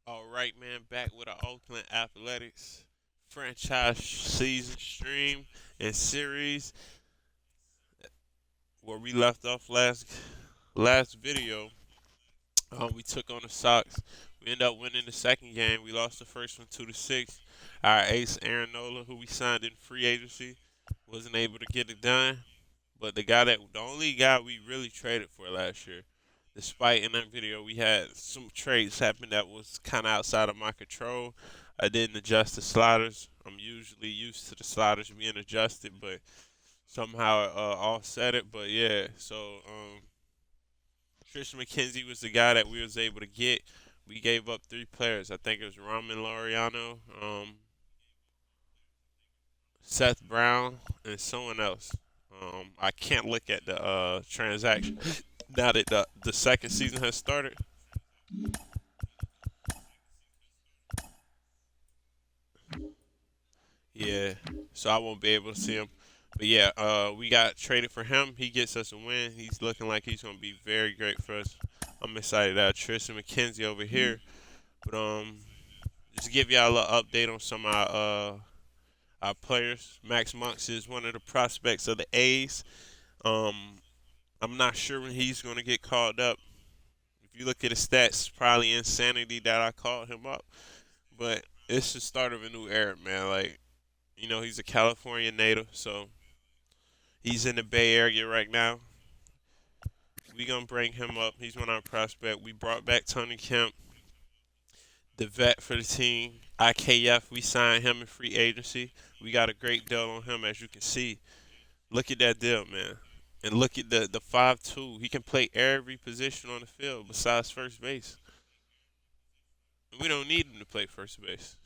All right, man. Back with our Oakland Athletics franchise season stream and series where we left off last video. We took on the Sox. We ended up winning the second game. We lost the first one 2-6. Our ace Aaron Nola, who we signed in free agency, wasn't able to get it done. But the only guy we really traded for last year, despite in that video we had some trades happen that was kind of outside of my control. I didn't adjust the sliders. I'm usually used to the sliders being adjusted, but somehow offset it. But yeah, so Tristan McKenzie was the guy that we was able to get. We gave up three players. I think it was Raman Laureano, Seth Brown, and someone else. I can't look at the transaction now that the second season has started. Yeah, so I won't be able to see him. But yeah, we got traded for him. He gets us a win. He's looking like he's gonna be very great for us. I'm excited. Tristan McKenzie over here. But just to give y'all a little update on some of our players. Max Monks is one of the prospects of the A's. Um, I'm not sure when he's gonna get called up. If you look at his stats, it's probably insanity that I called him up. But it's the start of a new era, man. Like, he's a California native, so he's in the Bay Area right now. We gonna bring him up. He's one of our prospect. We brought back Tony Kemp, the vet for the team. IKF, we signed him in free agency. We got a great deal on him, as you can see. Look at that deal, man. And look at the 5'2". He can play every position on the field besides first base. We don't need him to play first base.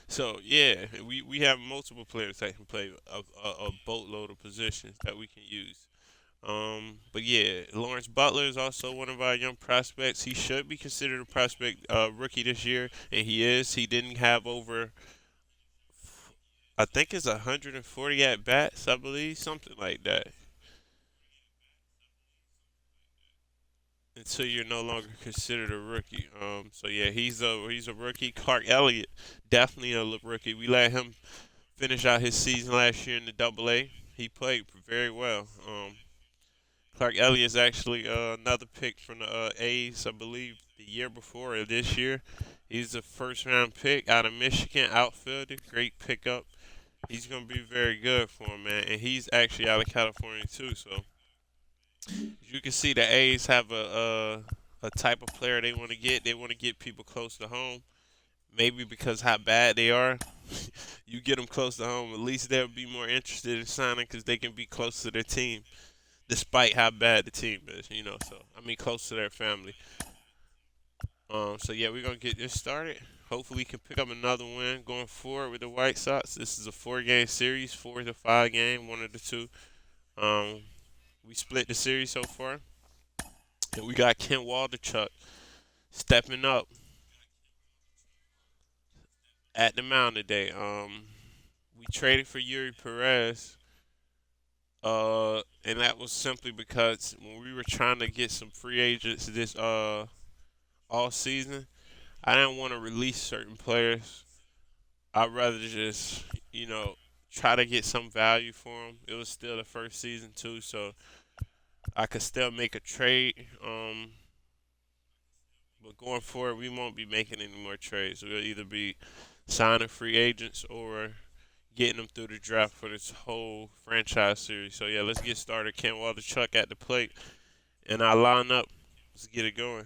So yeah, we have multiple players that can play a boatload of positions that we can use. But yeah, Lawrence Butler is also one of our young prospects. He should be considered a prospect rookie this year, and he is. He didn't have over, I think it's 140 at bats, I believe, something like that. Until you're no longer considered a rookie. So yeah, he's a rookie. Clark Elliott, definitely a rookie. We let him finish out his season last year in the Double A. He played very well. Clark Elliott is actually another pick from the A's, I believe, the year before or this year. He's a first round pick out of Michigan, outfielder, great pickup. He's gonna be very good for him, man. And he's actually out of California too, so you can see the A's have a type of player they want to get. They want to get people close to home. Maybe because how bad they are, you get them close to home. At least they'll be more interested in signing because they can be close to their team, despite how bad the team is. So I mean, close to their family. So yeah, we're gonna get this started. Hopefully, we can pick up another win going forward with the White Sox. This is a four-game series, 4 to 5 game, one of the two. Um, we split the series so far. And we got Ken Waldichuk stepping up at the mound today. We traded for Yuri Perez, and that was simply because when we were trying to get some free agents this all season, I didn't want to release certain players. I'd rather just try to get some value for them. It was still the first season too, so I could still make a trade. But going forward, we won't be making any more trades. We'll either be signing free agents or getting them through the draft for this whole franchise series. So yeah, let's get started. Ken Waldichuk at the plate, and I line up. Let's get it going.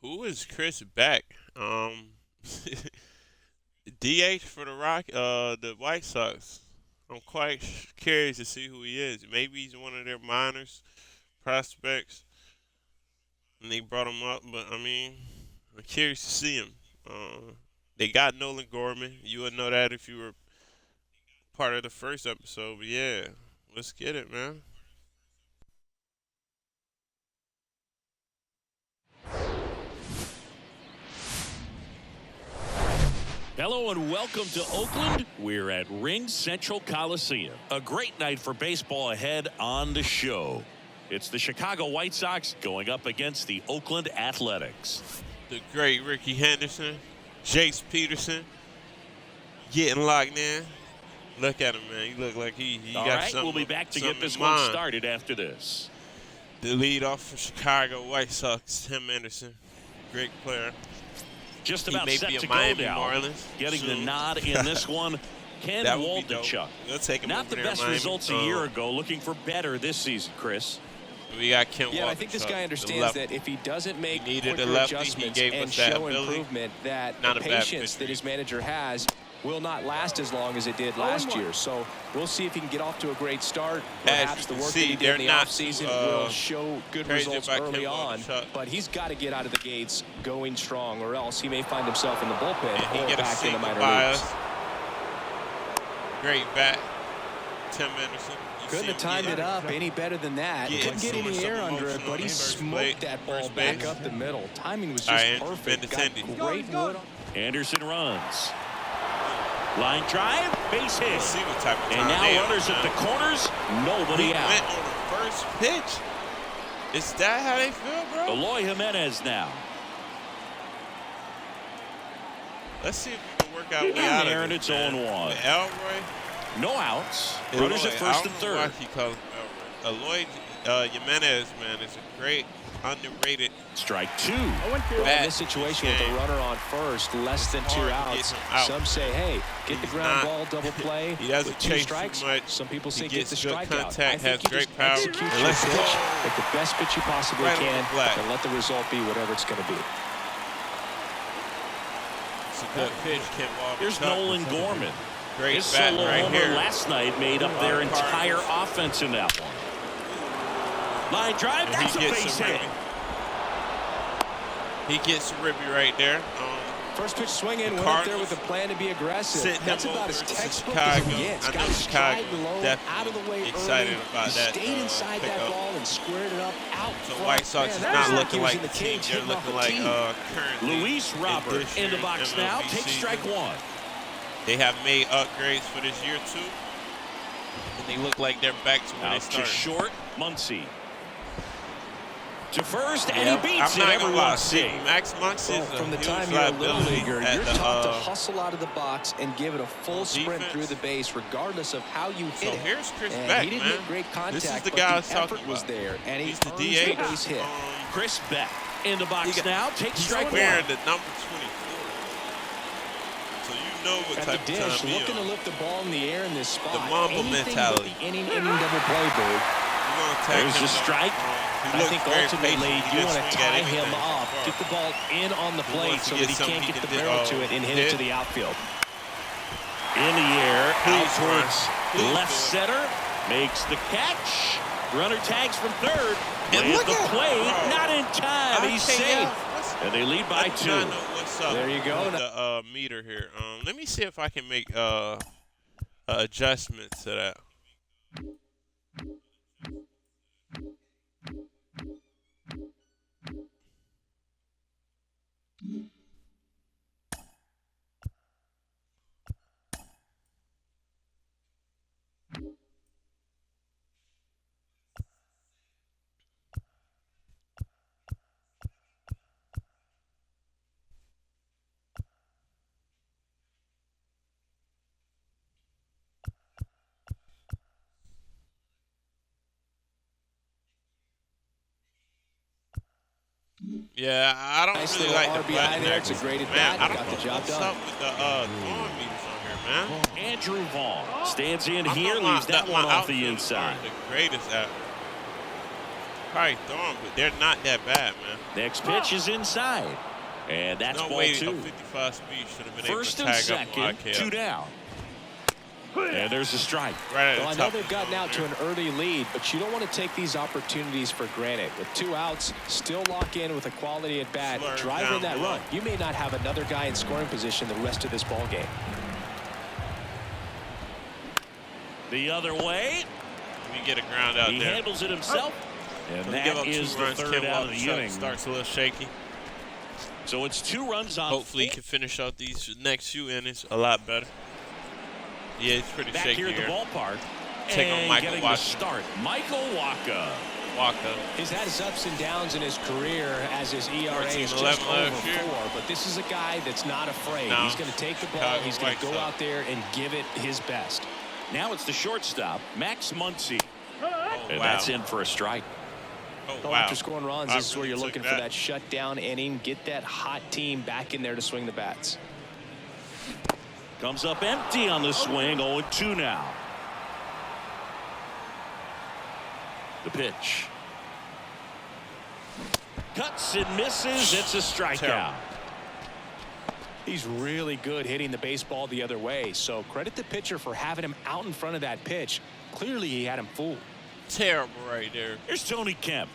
Who is Chris back? DH for the White Sox. I'm quite curious to see who he is. Maybe he's one of their minors, prospects, and they brought him up. But I mean, I'm curious to see him. They got Nolan Gorman. You would know that if you were part of the first episode. But yeah, let's get it, man. Hello and welcome to Oakland. We're at Ring Central Coliseum. A great night for baseball ahead on the show. It's the Chicago White Sox going up against the Oakland Athletics. The great Ricky Henderson, Jace Peterson, getting locked in. Look at him, man. He look like he All got right, something. we'll be back to get this in one mind. started after this. The lead off for Chicago White Sox, Tim Anderson, great player. Just He about may set be a to go Miami now. Marlins Getting the soon. nod in this one, Ken That would be dope. Waldichuk. We'll take him Not over the there in best Miami. results a year ago. Looking for better this season, Chris. We got Ken Yeah, I think this guy understands that if he doesn't make quicker adjustments and show improvement, that the patience that his manager has will not last as long as it did last year. So we'll see if he can get off to a great start. Perhaps the work that he did in the offseason will show good results early on. But he's got to get out of the gates going strong, or else he may find himself in the bullpen or back in the minor leagues. Great bat, Tim Anderson. Couldn't have timed it up any better than that. Couldn't get any air under it, but he smoked that ball back up the middle. Timing was just perfect. Got great wood. Anderson runs. Line drive, base hit. See what type of and now runners at the corners, nobody he out. Went on the first pitch. Is that how they feel, bro? Eloy Jimenez now. Let's see if we can work out way out there, of and it. it's 0-1. Elroy. No outs. Runners at first and third. Why he called him Elroy. Eloy Jimenez, man, is a great, underrated. Strike two. In this situation with a runner on first, less than 2 outs, some say, hey, get the ground ball, double play. He doesn't with 2 chase strikes. too much. Some people say He get the gets good strikeout. contact, I has think you great just power. execute your Let's pitch, go. make the best pitch you possibly Right on can, the black. and let the result be whatever it's going to be. It's a good pitch, Ken Waldichuk. Here's Nolan Gorman. Great His bat solo right homer here. last night made up their entire offense in that one. Line drive, And that's a base hit. He gets Ribby right there. First pitch swinging, went up there with a plan to be aggressive. That's about as textbook as it gets. Got his stride low, out of the way excited early. about He that, stayed inside that pickup. ball and squared it up out So front. White Sox is Man, not that looking was like in the team. cage They're hitting off looking a like tee. currently. Luis Robert in the box now. MLB Takes strike season. one. They have made upgrades for this year too, and they look like they're back to where they Out to started. short, Muncy. To first, and Yeah, he beats I'm it. not gonna lie. Everyone's See, safe. Max Muncy is From the a huge time you're a little liability leaguer, at you're the, taught to hustle out of the box and give it a full sprint defense. through the base, regardless of how you So hit it. here's Chris And Beck, he didn't man. make great contact, This is the but guy I the was talking effort was about. there, and he He's the earns DH. the base hit. Chris Beck in the box He now. Takes he's strike wearing one. the number 24. So you know what At type the of time dish, he looking to on. lift the ball in the air in this spot. Mamba Anything mentality. But the inning double play, Bird. You're gonna attack There's him, the though. strike. He I looks think very ultimately patient. He you doesn't want to swing at tie him anything up, so far. get the ball in on the He plate wants to so get that he something can't he get the can do. barrel to it and hit it Hit. to the outfield. In the air, out Please, towards Please left do it. center. Makes the catch. Runner tags from third. And Lays look the at- play. bro. Not in time. He's safe. And they lead by I do two. not know what's up There you go. with the meter here. Let me see if I can make adjustments to that. Yeah, I don't Nice really little like the RBI button there. It's a great Man, at-bat. I don't Got the know job what's done. up with the throwing meters on here, man. Andrew Vaughn stands in I'm here, not lying, leaves that my one off the outfielders inside. aren't the greatest at probably throwing, but they're not that bad, man. Next pitch is inside. And that's No ball way two. a 55 speed should have been First able to and tag up second, on 2 down. And there's a strike. Right well, I know they've gotten out to an early lead, but you don't want to take these opportunities for granted. With 2 outs, still lock in with a quality at bat, drive in that run. You may not have another guy in scoring position the rest of this ball game. The other way. We get a ground out there. He handles it himself. And that is the third out of the inning. Starts a little shaky. So it's 2 runs on. Hopefully he can finish out these next few innings a lot better. Yeah, it's pretty back shaky here at the ballpark. Take on Michael getting Wacha. the start. Michael Wacha. He's had his ups and downs in his career as his ERA is just over 4. But this is a guy that's not afraid. No. He's going to take the ball. He's going to go out there and give it his best. Now it's the shortstop, Max Muncy. And wow. that's in for a strike. Well, after scoring runs, this is where you're looking for that shutdown inning. Get that hot team back in there to swing the bats. Comes up empty on the swing. 0-2 now. The pitch. Cuts and misses. It's a strikeout. He's really good hitting the baseball the other way. So credit the pitcher for having him out in front of that pitch. Clearly he had him fooled. Terrible right there. Here's Tony Kemp.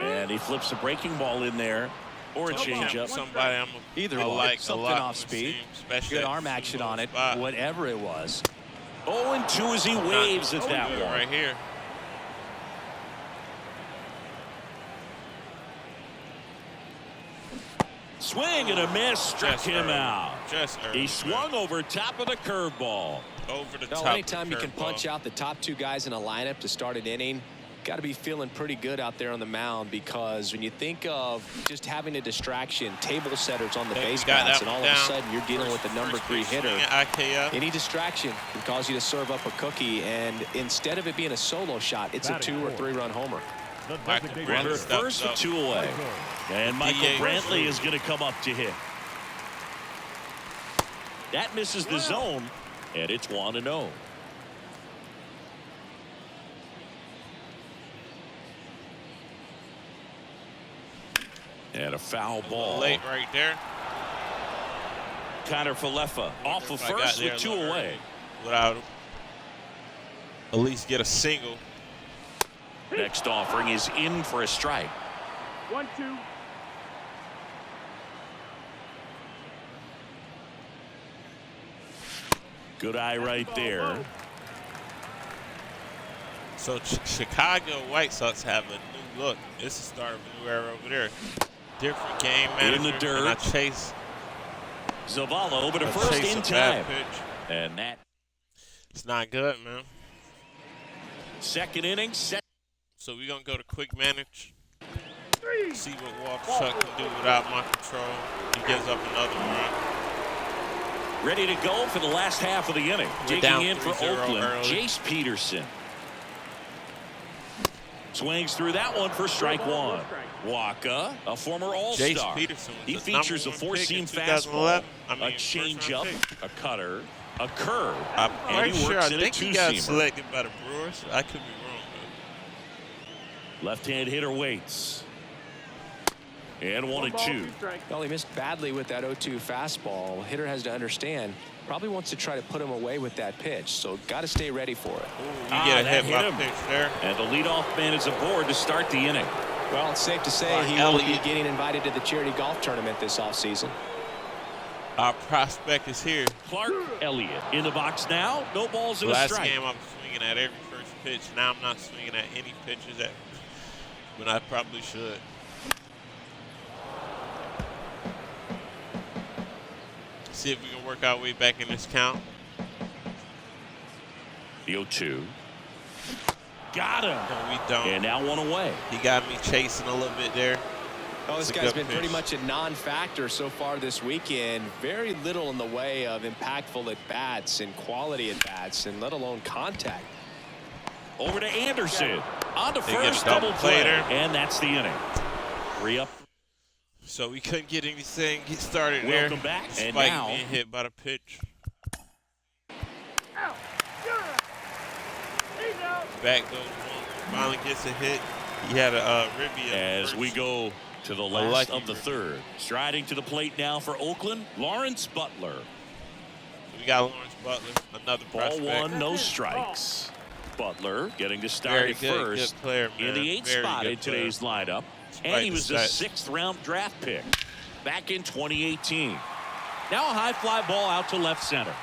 And he flips a breaking ball in there. Or a changeup. Somebody either like something off speed. Good arm action on it. Whatever it was. 0-2 as he waves at that one. Right here. Swing and a miss. Struck him out. He swung man. over top of the curveball. Over the top. Anytime you can punch out the top 2 guys in a lineup to start an inning, got to be feeling pretty good out there on the mound, because when you think of just having a distraction, table setters on the base paths, and all of a sudden you're dealing with the number 3 hitter, any distraction can cause you to serve up a cookie, and instead of it being a solo shot, it's a 2 or 3 run homer. Runner first with 2 away. And Michael Brantley is going to come up to hit. That misses the zone, and it's 1-0. And a foul ball. Late right there. Connor Falefa off of first with 2 away. Without at least get a single. Next offering is in for a strike. 1-2. Good eye right there. So Chicago White Sox have a new look. This is the start of a new era over there. Different game manager. In the dirt. And I chase Zavala over to first in time. And that. It's not good, man. Second inning. So we're going to go to quick manage. See what Walker can do without my control. He gives up another run. Ready to go for the last half of the inning. Digging in for Oakland, early. Jace Peterson. Swings through that one for strike 1. Wacha, a former All-Star. He features a 4-seam fastball, a changeup, a cutter, a curve, and he works in a 2-seamer. I think he got selected by the Brewers. I could be wrong, though. Left-hand hitter waits. And 1-2. Well, he missed badly with that 0-2 fastball. Hitter has to understand, probably wants to try to put him away with that pitch, so got to stay ready for it. You get a hit by pitch there. And the leadoff man is aboard to start the inning. Well, it's safe to say he will be getting invited to the charity golf tournament this offseason. Our prospect is here. Clark Elliott in the box now. No balls in a strike. Last game I was swinging at every first pitch. Now I'm not swinging at any pitches when I probably should. See if we can work our way back in this count. The 0-2. Got him. No, we don't. And now 1 away. He got me chasing a little bit there. Oh, this guy's been pretty much a non-factor so far this weekend. Very little in the way of impactful at-bats and quality at-bats, and let alone contact. Over to Anderson. On to first, double play. And that's the inning. 3 up. So we couldn't get anything started there. Welcome back. Spike and now being hit by the pitch. Back goes one. Finally gets a hit. He had a ribby. As we go to the last of the third. Striding to the plate now for Oakland, Lawrence Butler. We got Lawrence Butler, another prospect. Ball one, no strikes. Butler getting to start at first player, in the 8th spot in today's lineup. And he was a 6th-round draft pick back in 2018. Now a high fly ball out to left center.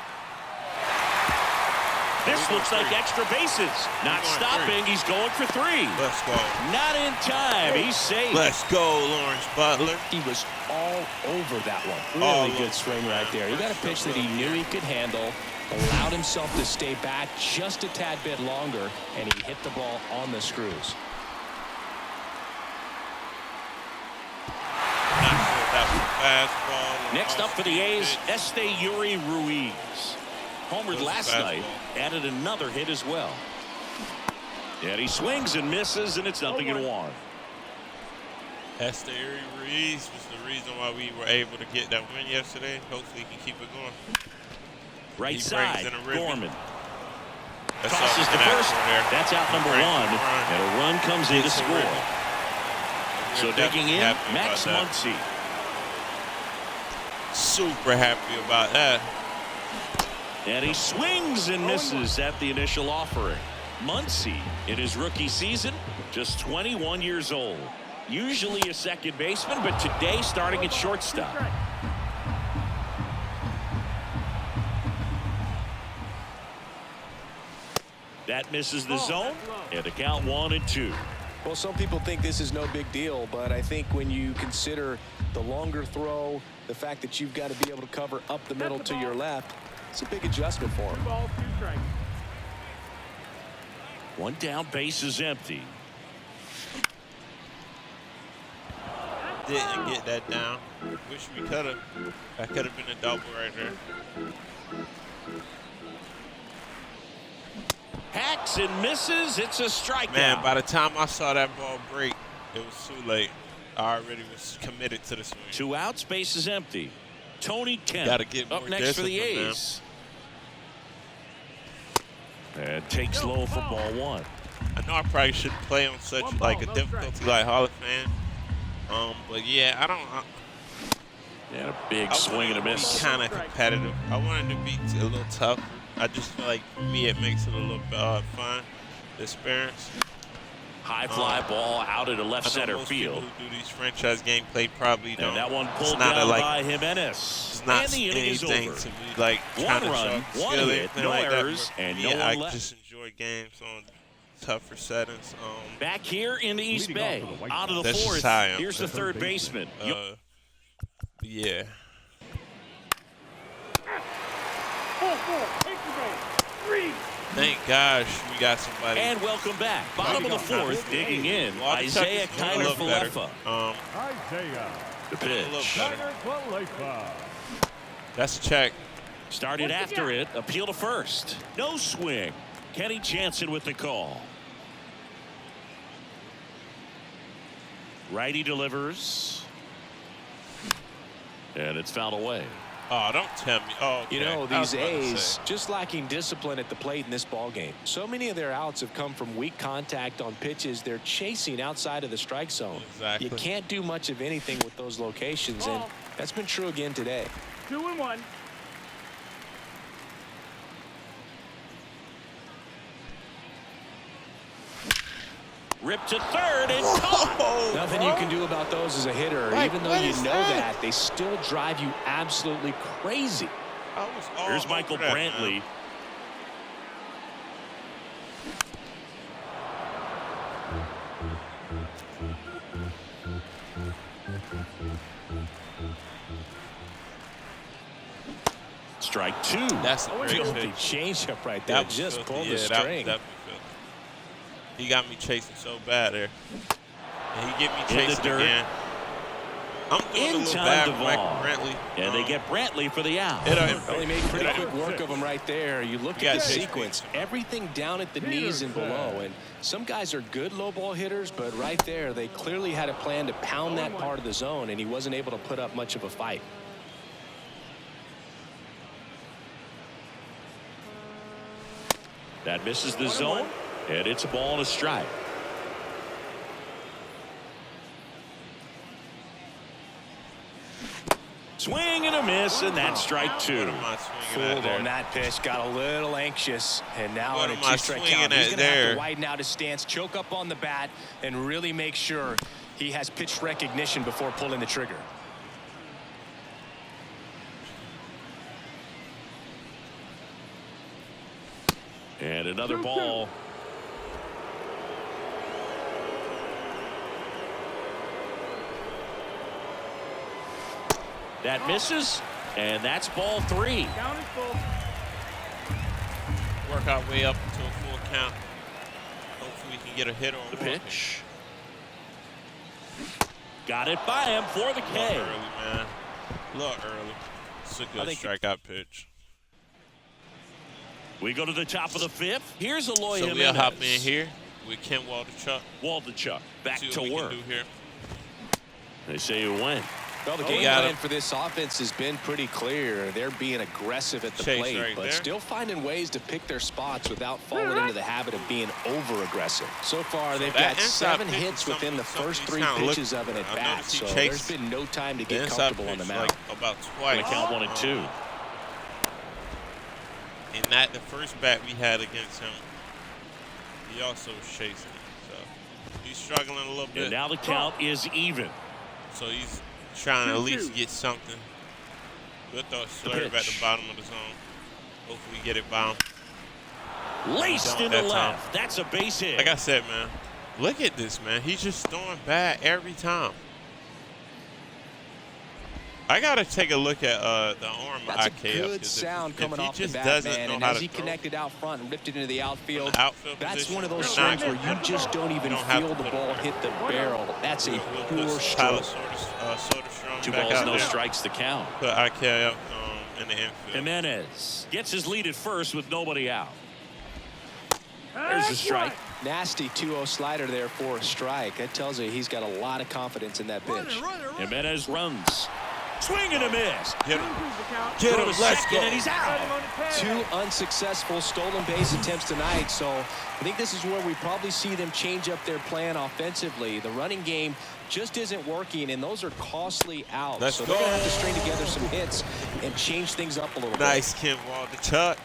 This looks like extra bases. Not stopping. He's going for 3. Let's go. Not in time. He's safe. Let's go, Lawrence Butler. He was all over that one. Really good swing right there. He got a pitch that he knew he could handle, allowed himself to stay back just a tad bit longer, and he hit the ball on the screws. Next up for the A's, Yuri Ruiz. Homered last night, added another hit as well. And he swings and misses, and it's 0-1. Yuri Ruiz was the reason why we were able to get that win yesterday. Hopefully he can keep it going. Right side, Gorman. Tosses to first. That's out number 1. And a run comes in to score. So digging in, Max Muncy. Super happy about that. And he swings and misses at the initial offering. Muncy, in his rookie season, just 21 years old. Usually a second baseman, but today starting at shortstop. That misses the zone, and a count 1-2. Well, some people think this is no big deal, but I think when you consider the longer throw, the fact that you've got to be able to cover up the middle to your left, it's a big adjustment for him. 1 down, base is empty. Didn't get that down. Wish we could have. That could have been a double right there. Hacks and misses. It's a strikeout. Man, by the time I saw that ball break, it was too late. I already was committed to the swing. 2 outs, base is empty. Tony Kemp gotta get more up next for the A's. And takes low for ball 1. I know I probably shouldn't play on such like a difficulty like Hall of Fame. But yeah, I don't. And a big swing and a miss. Kind of competitive. I wanted to be a little tougher. I just feel like for me it makes it a little fun, the experience. High fly ball out into left center field. Who do these franchise gameplay probably don't. And that one pulled down by Jimenez. It's not anything to be like one run, one hit, no errors, and no one left. I just enjoy games on tougher settings. Back here in the East Bay, out of the 4th. Here's the third baseman. Yeah. Thank gosh we got somebody. And welcome back. Bottom of the 4th, digging in. Isaiah Kiner-Falefa. The pitch. That's a check. Started after it. Appeal to first. No swing. Kenny Jansen with the call. Righty delivers. And it's fouled away. Oh, don't tell me. Oh, okay. You know, these A's just lacking discipline at the plate in this ball game. So many of their outs have come from weak contact on pitches they're chasing outside of the strike zone. Exactly. You can't do much of anything with those locations, and that's been true again today. 2-1. Ripped to third and caught. Nothing you can do about those as a hitter. Even though you know that, they still drive you absolutely crazy. Here's Michael Brantley. Man. Strike 2. That's a great changeup right there. Just pulled the string. He got me chasing so bad there. And he get me chasing again. I'm doing a little bad with Michael Brantley. And they get Brantley for the out. Well, he made pretty quick work of him right there. You look at the sequence, everything down at the knees and below. And some guys are good low ball hitters, but right there, they clearly had a plan to pound that part of the zone, and he wasn't able to put up much of a fight. That misses the zone, and it's a ball and a strike. Swing and a miss, and that's strike two. Fooled on that pitch, got a little anxious, and now on a two-strike count, he's going to have to widen out his stance, choke up on the bat, and really make sure he has pitch recognition before pulling the trigger. And another ball. That misses, and that's ball three. Work our way up to a full count. Hopefully we can get a hit on the pitch. Got it by him for the K. Early, man. A little early. It's a good strikeout pitch. We go to the top of the fifth. Here's Eloy Jimenez. So we'll hop in here with Ken Waldichuk. Waldichuk back to work. Do here. They say you win. Well, the game plan for this offense has been pretty clear. They're being aggressive at the plate, but still finding ways to pick their spots without falling into the habit of being over-aggressive. So far, they've got 7 hits within the first 3 pitches of an at-bat, so there's been no time to get comfortable on the mound. Like about twice. Count 1 and 2. And the first bat we had against him, he also was chasing it. So he's struggling a little bit. And now the count is even. So he's trying to at least get something. We'll throw a slurve at the bottom of the zone. Hopefully we get it by him. Laced in the left. That's a base hit. Like I said, man, look at this, man. He's just throwing bad every time. I got to take a look at the arm That's IK. That's a good sound coming off the bat, man. And as he connected out front and lifted into the outfield, that's one of those swings where you just don't even feel the ball hit the barrel. That's a poor stroke. 2 balls, no strikes to count. Put IK up in the infield. Jimenez gets his lead at first with nobody out. There's a strike. Nasty 2-0 slider there for a strike. That tells you he's got a lot of confidence in that pitch. Jimenez runs. Swing and a miss. Get him. Get him. Let's go. And he's out. 2 unsuccessful stolen base attempts tonight. So I think this is where we probably see them change up their plan offensively. The running game just isn't working, and those are costly outs. So they're going to have to string together some hits and change things up a little bit. Nice, Ken Waldichuk.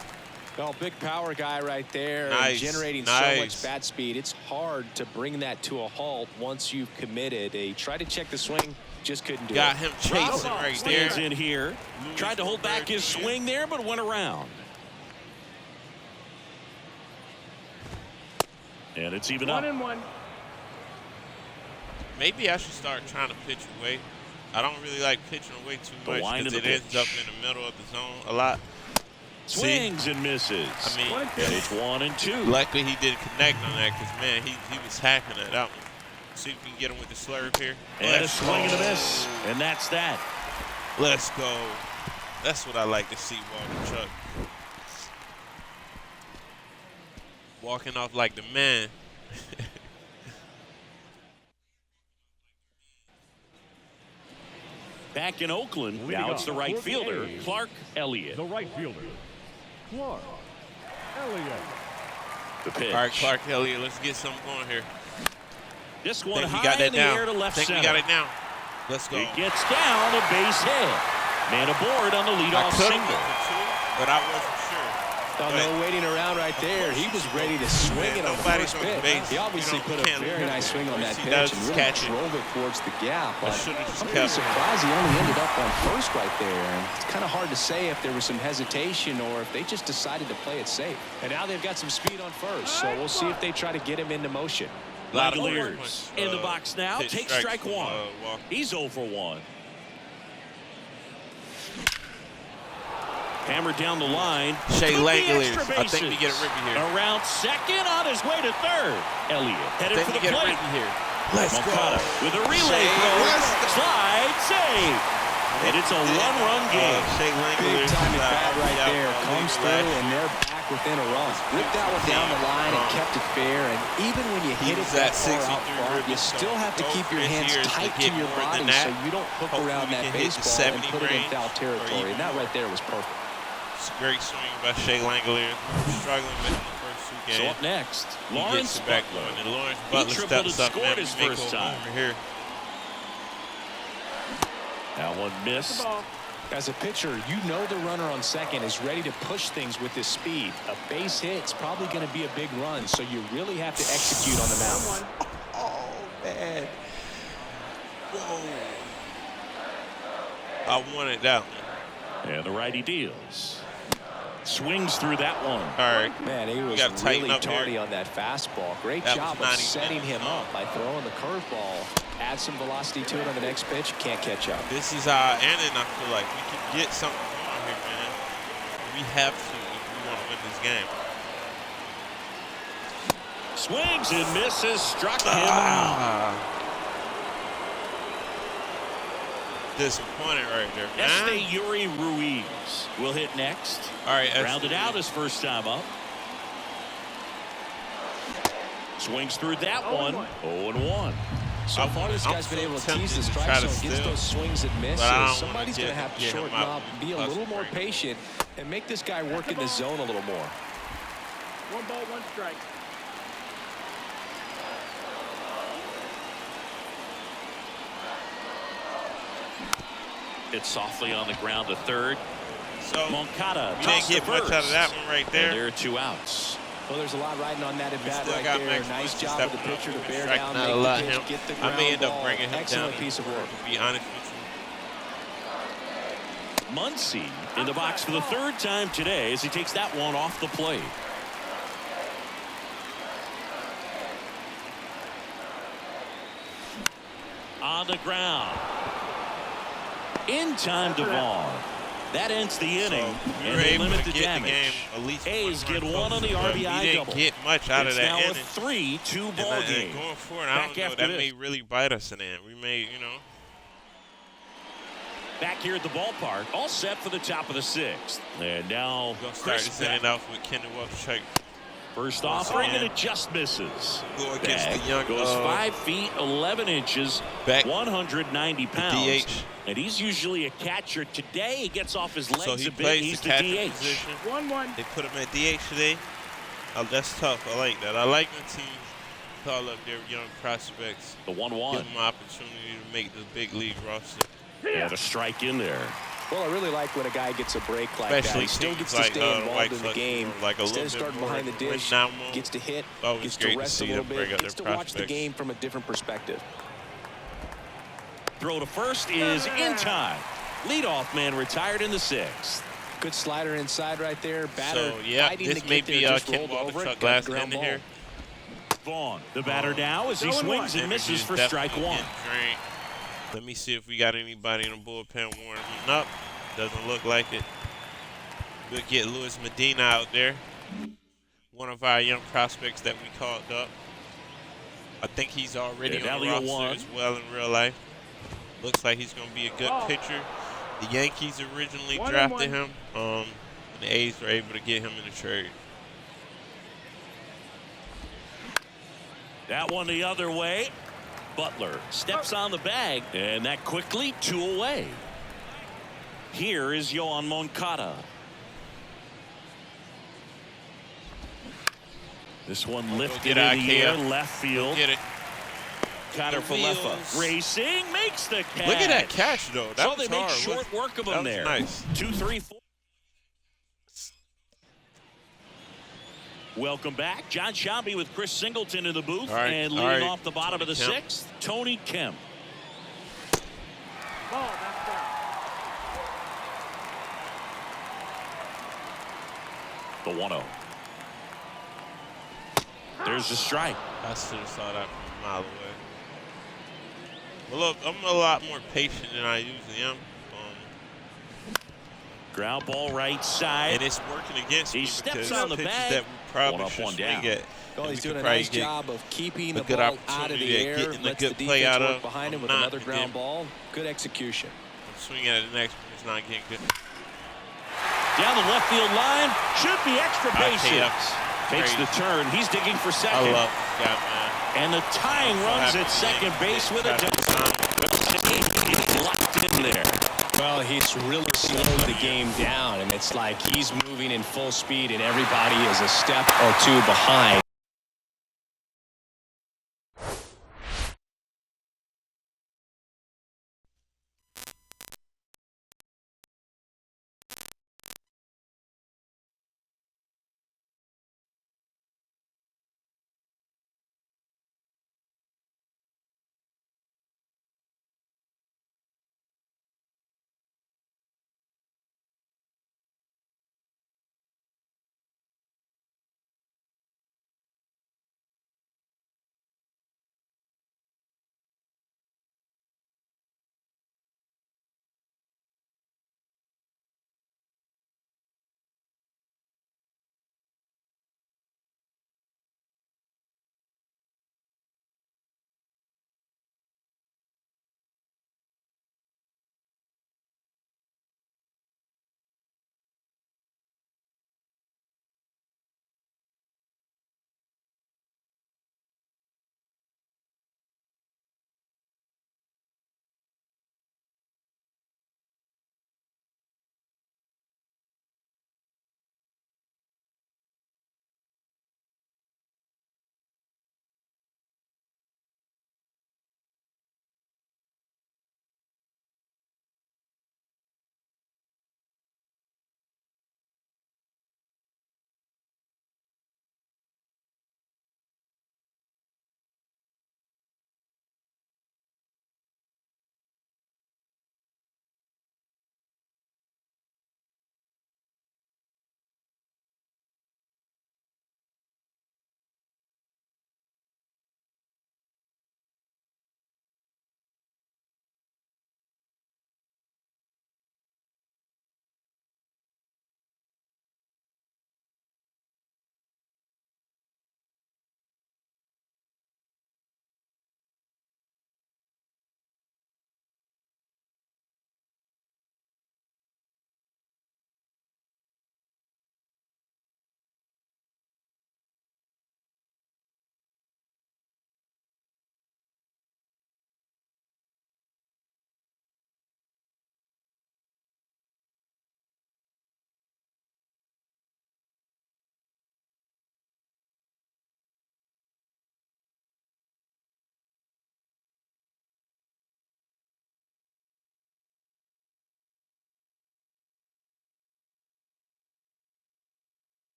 Well, big power guy right there, and generating so much bat speed. It's hard to bring that to a halt once you've committed. They tried to check the swing, just couldn't do it. Got him chasing right there. Stands in here. Tried to hold back his swing there, but went around. And it's even up. 1-1. Maybe I should start trying to pitch away. I don't really like pitching away too much because it ends up in the middle of the zone a lot. Swings and misses. I mean, and it's 1 and 2. Luckily he didn't connect on that because, man, he was hacking at that one. See if we can get him with the slurve here. And a swing and a miss. And that's that. Let's go. That's what I like to see, Waldichuk. Walking off like the man. Back in Oakland, now it's the right fielder, Clark Elliott. The right fielder, Clark Elliott. The pitch. All right, Clark Elliott, let's get something going here. This one high in the air to left center. I think we got it now. Let's go. It gets down, a base hit. Man aboard on the leadoff single. But I wasn't sure. No waiting around right there. He was ready to swing it on the first pitch. He obviously put a very nice swing on that pitch and really drove it towards the gap. But I'm pretty surprised he only ended up on first right there. And it's kind of hard to say if there was some hesitation or if they just decided to play it safe. And now they've got some speed on first, so we'll see if they try to get him into motion. Langoliers in the box now. Take strike one. He's 0 for 1. Hammered down the line. Shea Langoliers. I think we get a ribby here. Around second, on his way to third. Elliott headed for the plate. Here. Let's go. With a relay throw. Slide save. And it's a one-run game. Shea Langoliers. Big time at bat right there. Comes through, and they're back within a run. Ripped that one down the line and kept it fair. And even when you hit it that far out front, you still have to keep your hands tight to your body so you don't hook around that baseball and put it in foul territory. And that right there was perfect. It's a great swing by Shea Langoliers. Struggling with him the first 2 games. So up next, Lawrence Butler. And Lawrence Butler steps up, man. His first time over here. That one missed. As a pitcher, you know the runner on second is ready to push things with his speed. A base hit's probably going to be a big run, so you really have to execute on the mound. Oh, man. Whoa. I wanted that one. And the righty deals. Swings through that one. All right. Man, he was really tardy on that fastball. Great job of setting him up by throwing the curveball. Add some velocity to it on the next pitch. Can't catch up. This is our inning. I feel like we can get something going here, man. We have to if we want to win this game. Swings and misses. Struck him out. Disappointed right there, man. Yuri Ruiz will hit next. All right, rounded out his first time up. Swings through that one. 0-1. So far, this guy's been able to tease the strike zone, gets those swings and misses. Somebody's going to have to shorten up, be a little more patient, and make this guy work in the zone a little more. 1 ball, 1 strike. It's softly on the ground to third. So Moncada we didn't get much out of that one right there. And there are 2 outs. Well, there's a lot riding on that at bat right there. Nice job of the pitcher to bear down, make the pitch, get the ground I may end up ball. bringing him Excellent down. piece of work. To be honest with you. Muncy in the box for the 3rd time today as he takes that one off the plate. On the ground. In time to Vaughn. That ends the inning, and they limit the damage. A's get 1 on the RBI double. Didn't get much out of that inning. It's now a 3-2 ball game. Going forward, I don't know. That may really bite us in the end. We may, you know. Back here at the ballpark, all set for the top of the 6th. And now we're going to start this inning off with Kendall Walker. First offering, and it just misses. Go against the young, goes 5 feet 11 inches, back 190 pounds. DH. And he's usually a catcher. Today he gets off his legs so he a bit. plays He's the the catcher DH. position. 1-1. They put him at DH today. Oh, that's tough. I like that. I like when teams call up their young prospects. The 1-1. Give them an opportunity to make the big league roster. And a strike in there. Well, I really like when a guy gets a break like that. He still gets to stay involved in the game. Instead of starting behind the dish, gets to hit, gets to rest a little bit, gets to watch the game from a different perspective. Throw to first is in time. Leadoff man retired in the 6th. Good slider inside right there. Batter so, yeah, fighting this to may get be there, just Ken rolled over it, last ground ball. here. Vaughn, the batter now as he swings and misses for strike 1. Let me see if we got anybody in the bullpen warming up. Doesn't look like it. We'll get Luis Medina out there. One of our young prospects that we called up. I think he's already on the roster as well in real life. Looks like he's going to be a good pitcher. The Yankees originally drafted him. And the A's were able to get him in the trade. That one the other way. Butler steps on the bag, and that quickly 2 away. Here is Yohan Moncada. This one lifted in the air, left field. Get it. Cutter Falefa racing, makes the catch. Look at that catch, though. That was they make hard. short work of him there. Nice. 2, 3, 4. Welcome back. John Shelby with Chris Singleton in the booth. And leading off the bottom of the 6th, Tony Kemp. Ball, that's down. The 1-0. There's the strike. I should have saw that from a mile away. Well, look, I'm a lot more patient than I usually am. Ground ball right side. And it's working against me. He steps on the bag. That we probably should swing at. Well, he's doing a nice job of keeping the ball out of the air. Lets the play out defense of work behind him with another ground ball. Good execution. Swinging at the next one. It's not getting good. Down the left field line. Should be extra bases. Takes the turn. He's digging for second. I love this guy, man. And the tying runs at second base with it. Locked in there. Well, he's really slowed the game down, and it's like he's moving in full speed, and everybody is a step or 2 behind.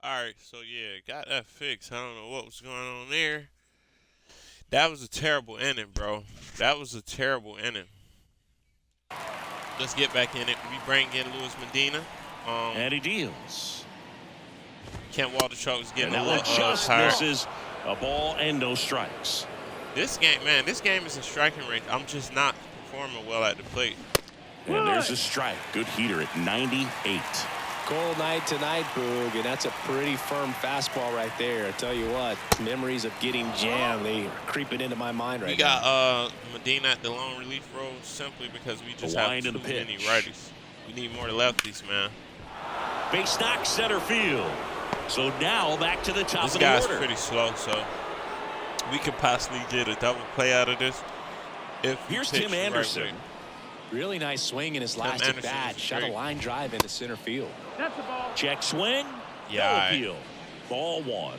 All right, so yeah, got that fixed. I don't know what was going on there. That was a terrible inning, bro. That was a terrible inning. Let's get back in it. We bring in Luis Medina. And he deals. Kent Waldichuk was getting and a little just tired. misses a ball and no strikes. This game, man, this game is a striking range. I'm just not performing well at the plate. And there's a strike. Good heater at 98. Cold night tonight, Boog, and that's a pretty firm fastball right there. I tell you what, memories of getting jammed, they are creeping into my mind right now. We got Medina at the long relief role simply because we just have too many righties. We need more lefties, man. Base knock center field. So now back to the top of the order. This order. guy's pretty slow, so we could possibly get a double play out of this. Here's Tim Anderson. Right. Really nice swing in his last at bat. Shot a line drive into center field. That's the ball. Check swing. Yeah. No appeal. Ball one.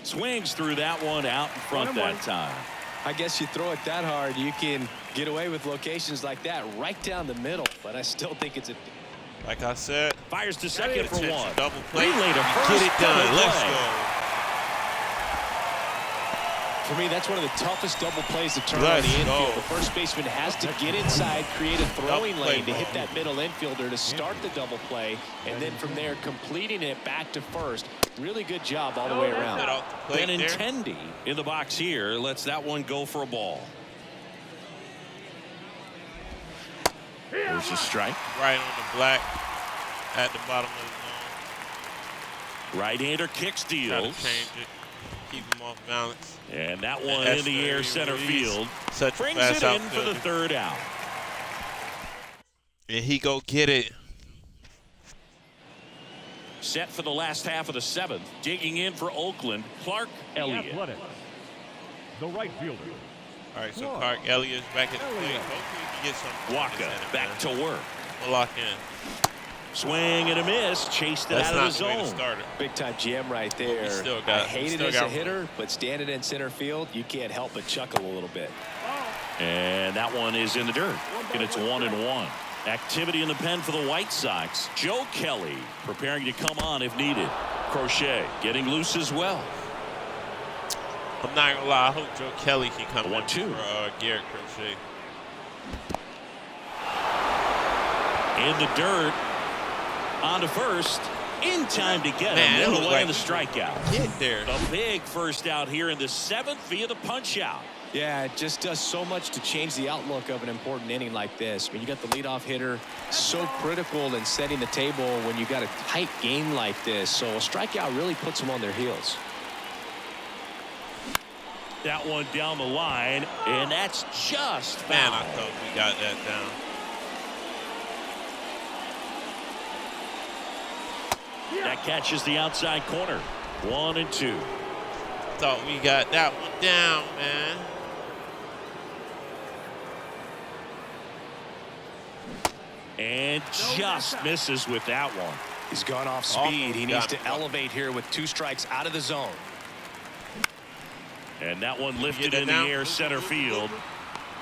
Swings through that one out in front that time. I guess you throw it that hard, you can get away with locations like that right down the middle. But I still think it's a. Like I said, fires to second for one. Double play. Relay to first. Get it done. Let's go. For me, that's one of the toughest double plays to turn on the infield. The first baseman has to get inside, create a throwing lane to hit that middle infielder to start the double play, and then from there completing it back to first. Really good job all the way around. Benintendi in the box here lets that one go for a ball. There's a strike. Right on the black at the bottom of the zone. Right-hander kicks, deals. Try to change it. Keep him off balance. And that one in the air center field. Brings it in for the third out. And he go get it. Set for the last half of the seventh. Digging in for Oakland, Clark Elliott. The right fielder. All right, so Clark Elliott's back at the plate. Hopefully we can get some. Waka back to work. We'll lock in. Swing and a miss. Chased it out of the zone. Big time jam right there. I hate it as a hitter, but standing in center field, you can't help but chuckle a little bit. And that one is in the dirt. And it's 1-1. Activity in the pen for the White Sox. Joe Kelly preparing to come on if needed. Crochet getting loose as well. I'm not gonna lie. I hope Joe Kelly can come 1-2 for Garrett Crochet. In the dirt. On to first. In time to get him. Put away the strikeout. Get there. A big first out here in the seventh via the punch out. Yeah, it just does so much to change the outlook of an important inning like this. When you got the leadoff hitter, so critical in setting the table when you got a tight game like this. So a strikeout really puts them on their heels. That one down the line, and that's just foul. Man, I thought we got that down. That catches the outside corner. 1-2. Thought we got that one down, man. And just misses with that one. He's gone off speed. He needs to elevate here with 2 strikes out of the zone. And that one lifted in the air center field.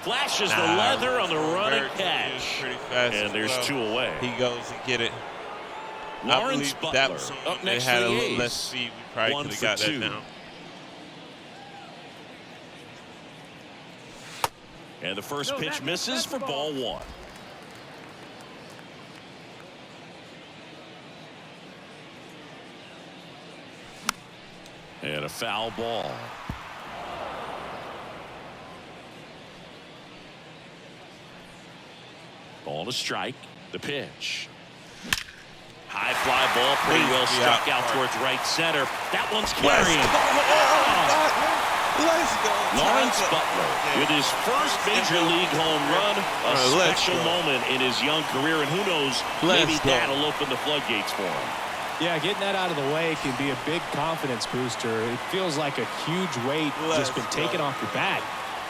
Flashes the leather on the running catch. And there's 2 away. He goes and get it. Lawrence Butler up next had for the a little A's. less speed. We probably could have got that down. And the first pitch misses for ball 1. And a foul ball. Ball to strike. The pitch. High fly ball, pretty well struck out towards right center. That one's carrying. Let's go. Lawrence Butler with his first major league home run. A special moment in his young career, and who knows, maybe that'll open the floodgates for him. Yeah, getting that out of the way can be a big confidence booster. It feels like a huge weight just been taken off your back.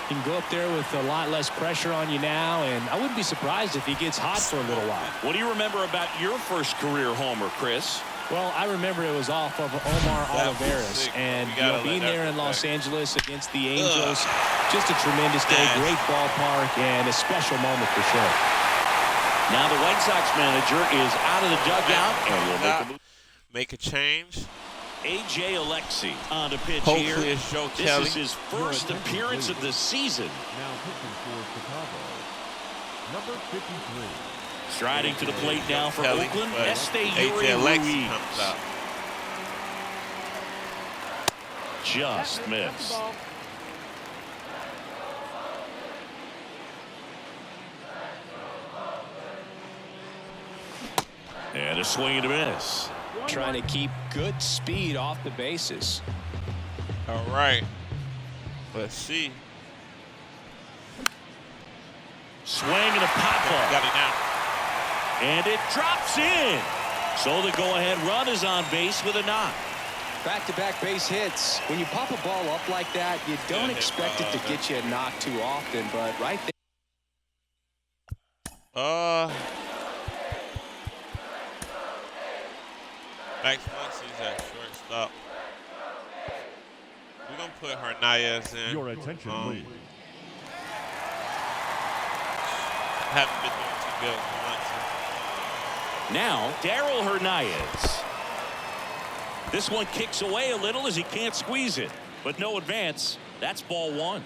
You can go up there with a lot less pressure on you now, and I wouldn't be surprised if he gets hot for a little while. What do you remember about your first career homer, Chris? Well, I remember it was off of Omar Oliveras, and being there in Los Angeles against the Angels, just a tremendous day, great ballpark, and a special moment for sure. Now the White Sox manager is out of the dugout, and will make a move. make a change. A.J. Alexi on the pitch Hopefully here. It's Joe This Kelly. is his first appearance of the season. Now pitching for Chicago, number 53. Striding to the plate now for Kelly, Oakland, but A.J. Alexi comes out. Just missed. And a swing and a miss. Trying to keep good speed off the bases. All right. Let's see. Swing and a pop ball. Got it down. And it drops in. So the go-ahead run is on base with a knock. Back-to-back base hits. When you pop a ball up like that, you don't expect it to get you a knock too often, but right there. Max Muncy's at shortstop. We're going to put Hernandez in. Your attention, please. Haven't been doing too good for Muncy. Now, Darryl Hernandez. This one kicks away a little as he can't squeeze it, but no advance. That's ball one.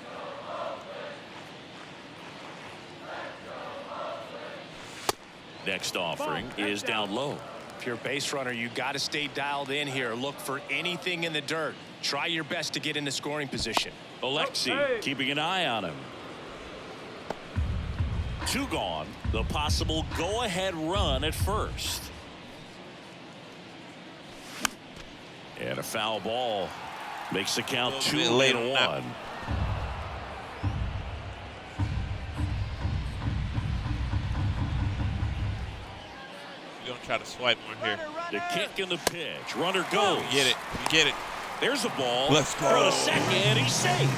Next offering is down low. If you're a base runner, you got to stay dialed in here. Look for anything in the dirt. Try your best to get into scoring position. Alexi keeping an eye on him. Two gone. The possible go-ahead run at first. And a foul ball makes the count 2-1. We're going to try to swipe one here. The kick and the pitch. Runner goes. We get it. We get it. There's the ball. Let's go. For the second. He's safe.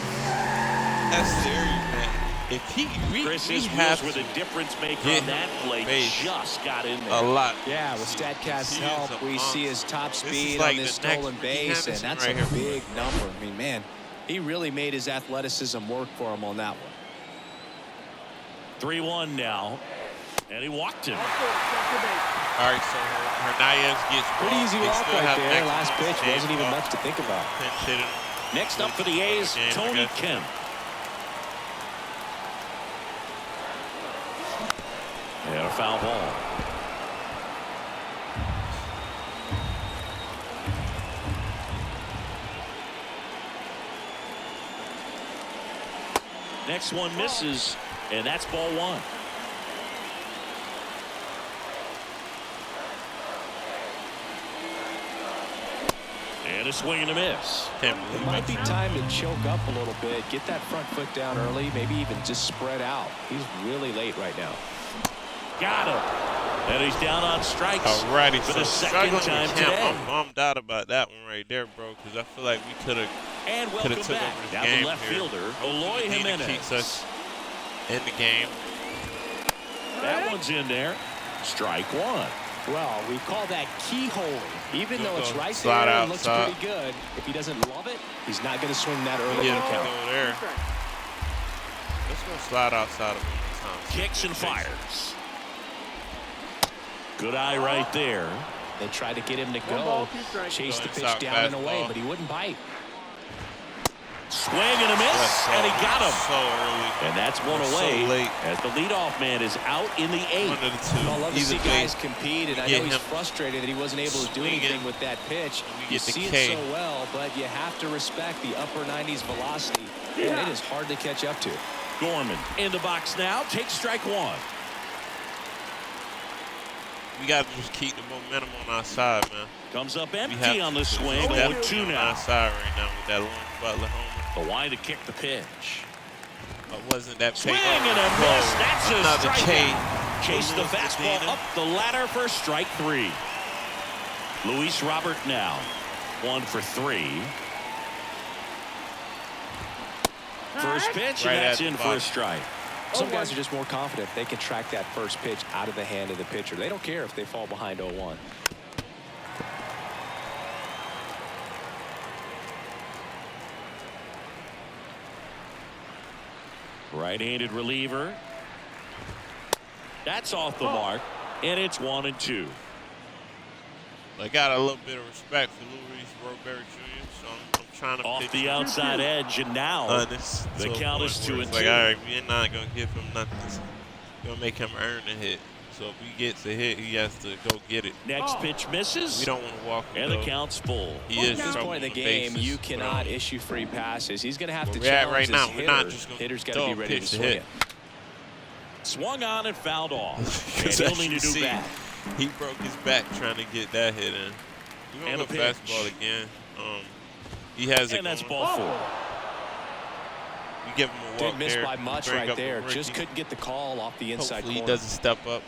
That's serious, man. If Chris's wheels were the difference maker on that play. Just got in there. A lot. Yeah, with StatCast's help, we see his top speed like on this stolen base, and that's right a big number. I mean, man, he really made his athleticism work for him on that one. 3-1 now, and he walked him. All right, so Hernandez gets pretty easy walk right there. Last pitch wasn't even much to think about. Next up for the A's, Tony Kemp. And a foul ball. Next one misses, and that's ball one. And a swing and a miss. It might be time to choke up a little bit, get that front foot down early, maybe even just spread out. He's really late right now. Got him. And he's down on strikes. Alrighty, for the second time today. I'm bummed out about that one right there, bro, because I feel like we could have took over this Now game the left here. fielder, Eloy Jimenez. Keeps us in the game. That one's in there. Strike one. Well, we call that keyhole. Even though it's right Slide there, out, it looks slide. pretty good. If he doesn't love it, he's not going to swing that early in the count. Go there. Let's go slide outside of him. Kicks and fires. Good eye right there. They tried to get him to go, chase the pitch down and away, but he wouldn't bite. Swing and a miss, and he got him. So early. And that's one away so late. as the leadoff man is out in the eighth. One of the two. I love to see guys compete, and I know he's him frustrated that he wasn't able to do anything with that pitch. You see it so well, but you have to respect the upper 90s velocity, and it is hard to catch up to. Gorman in the box now, takes strike one. We got to just keep the momentum on our side, man. Comes up empty on the swing. 0-2 now. On our side right now with that long Butler homer. The wide to kick the pitch. Wasn't that swing and a miss? That's a strikeout. Chase the fastball up the ladder for strike three. Luis Robert now 1 for 3. First pitch, and that's in for a strike. Some guys are just more confident they can track that first pitch out of the hand of the pitcher. They don't care if they fall behind 0-1. Right-handed reliever. That's off the mark, and it's 1-2. I got a little bit of respect for Luis Robert Jr., so I'm trying to off the outside edge, and now the count is 2-2. Like, all right, we're not going to give him nothing. We're going to make him earn a hit. So if he gets a hit, he has to go get it. Next pitch misses. We don't want to walk him, and the count's full. He is at this point in the game, you cannot issue free passes. He's going to have to challenge right now. his We're not just going hitter's got to be ready to swing it. Swung on and fouled off. And he'll need to do that. He broke his back trying to get that hit in. We're going to go fastball again. He has it. And that's ball 4. We give him a walk. Didn't miss by much right there. Just couldn't get the call off the inside corner. He doesn't step up.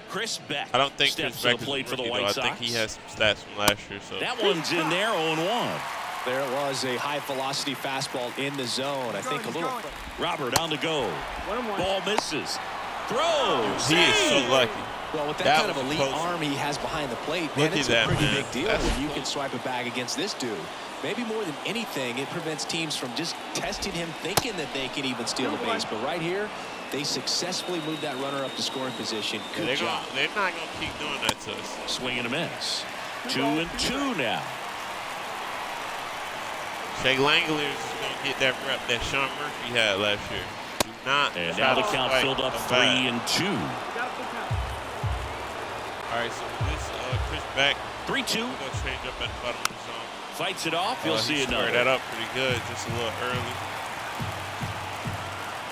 Chris Beck. I don't think steps Chris to the plate for the White Sox. I think he has some stats from last year. So that one's in there, 0-1. There it was, a high-velocity fastball in the zone. I think a little. Robert on the go. Ball misses. Throws. He is so lucky. Well, with that kind of elite arm he has behind the plate, man, it's a pretty big deal when you can swipe a bag against this dude. Maybe more than anything, it prevents teams from just testing him, thinking that they can even steal the base. But right here, they successfully moved that runner up to scoring position. Good job. They're not going to keep doing that to us. Swing and a miss. 2-2 now. Shea Langeliers is going to get that rep that Sean Murphy had last year. Do not. And now the count filled up 3-2. All right, so this Chris Beck. 3-2. We're going to change up at the bottom of the zone. Fights it off. You'll see another. That up pretty good, just a little early.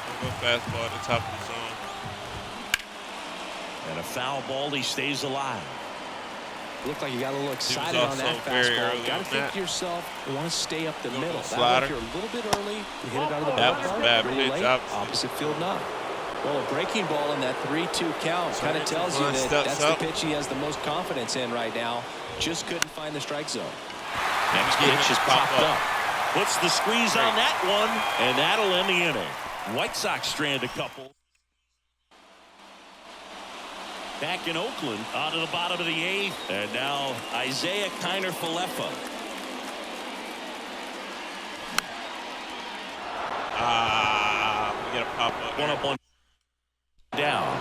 We'll go fastball at the top of the zone. And a foul ball. He stays alive. Looked like you got a little excited on that fastball. Got to think to yourself, you want to stay up the middle. That if you're a little bit early, you hit it out of the ballpark. Bad really pitch, late, opposite field knock. Well, a breaking ball in that 3-2 count kind of tells you that that's the pitch he has the most confidence in right now. Just couldn't find the strike zone. Next pitch is popped up. Puts the squeeze on that one, and that'll end the inning. White Sox strand a couple. Back in Oakland, on to the bottom of the 8th, and now Isaiah Kiner-Falefa. We got a pop up. One up, one down.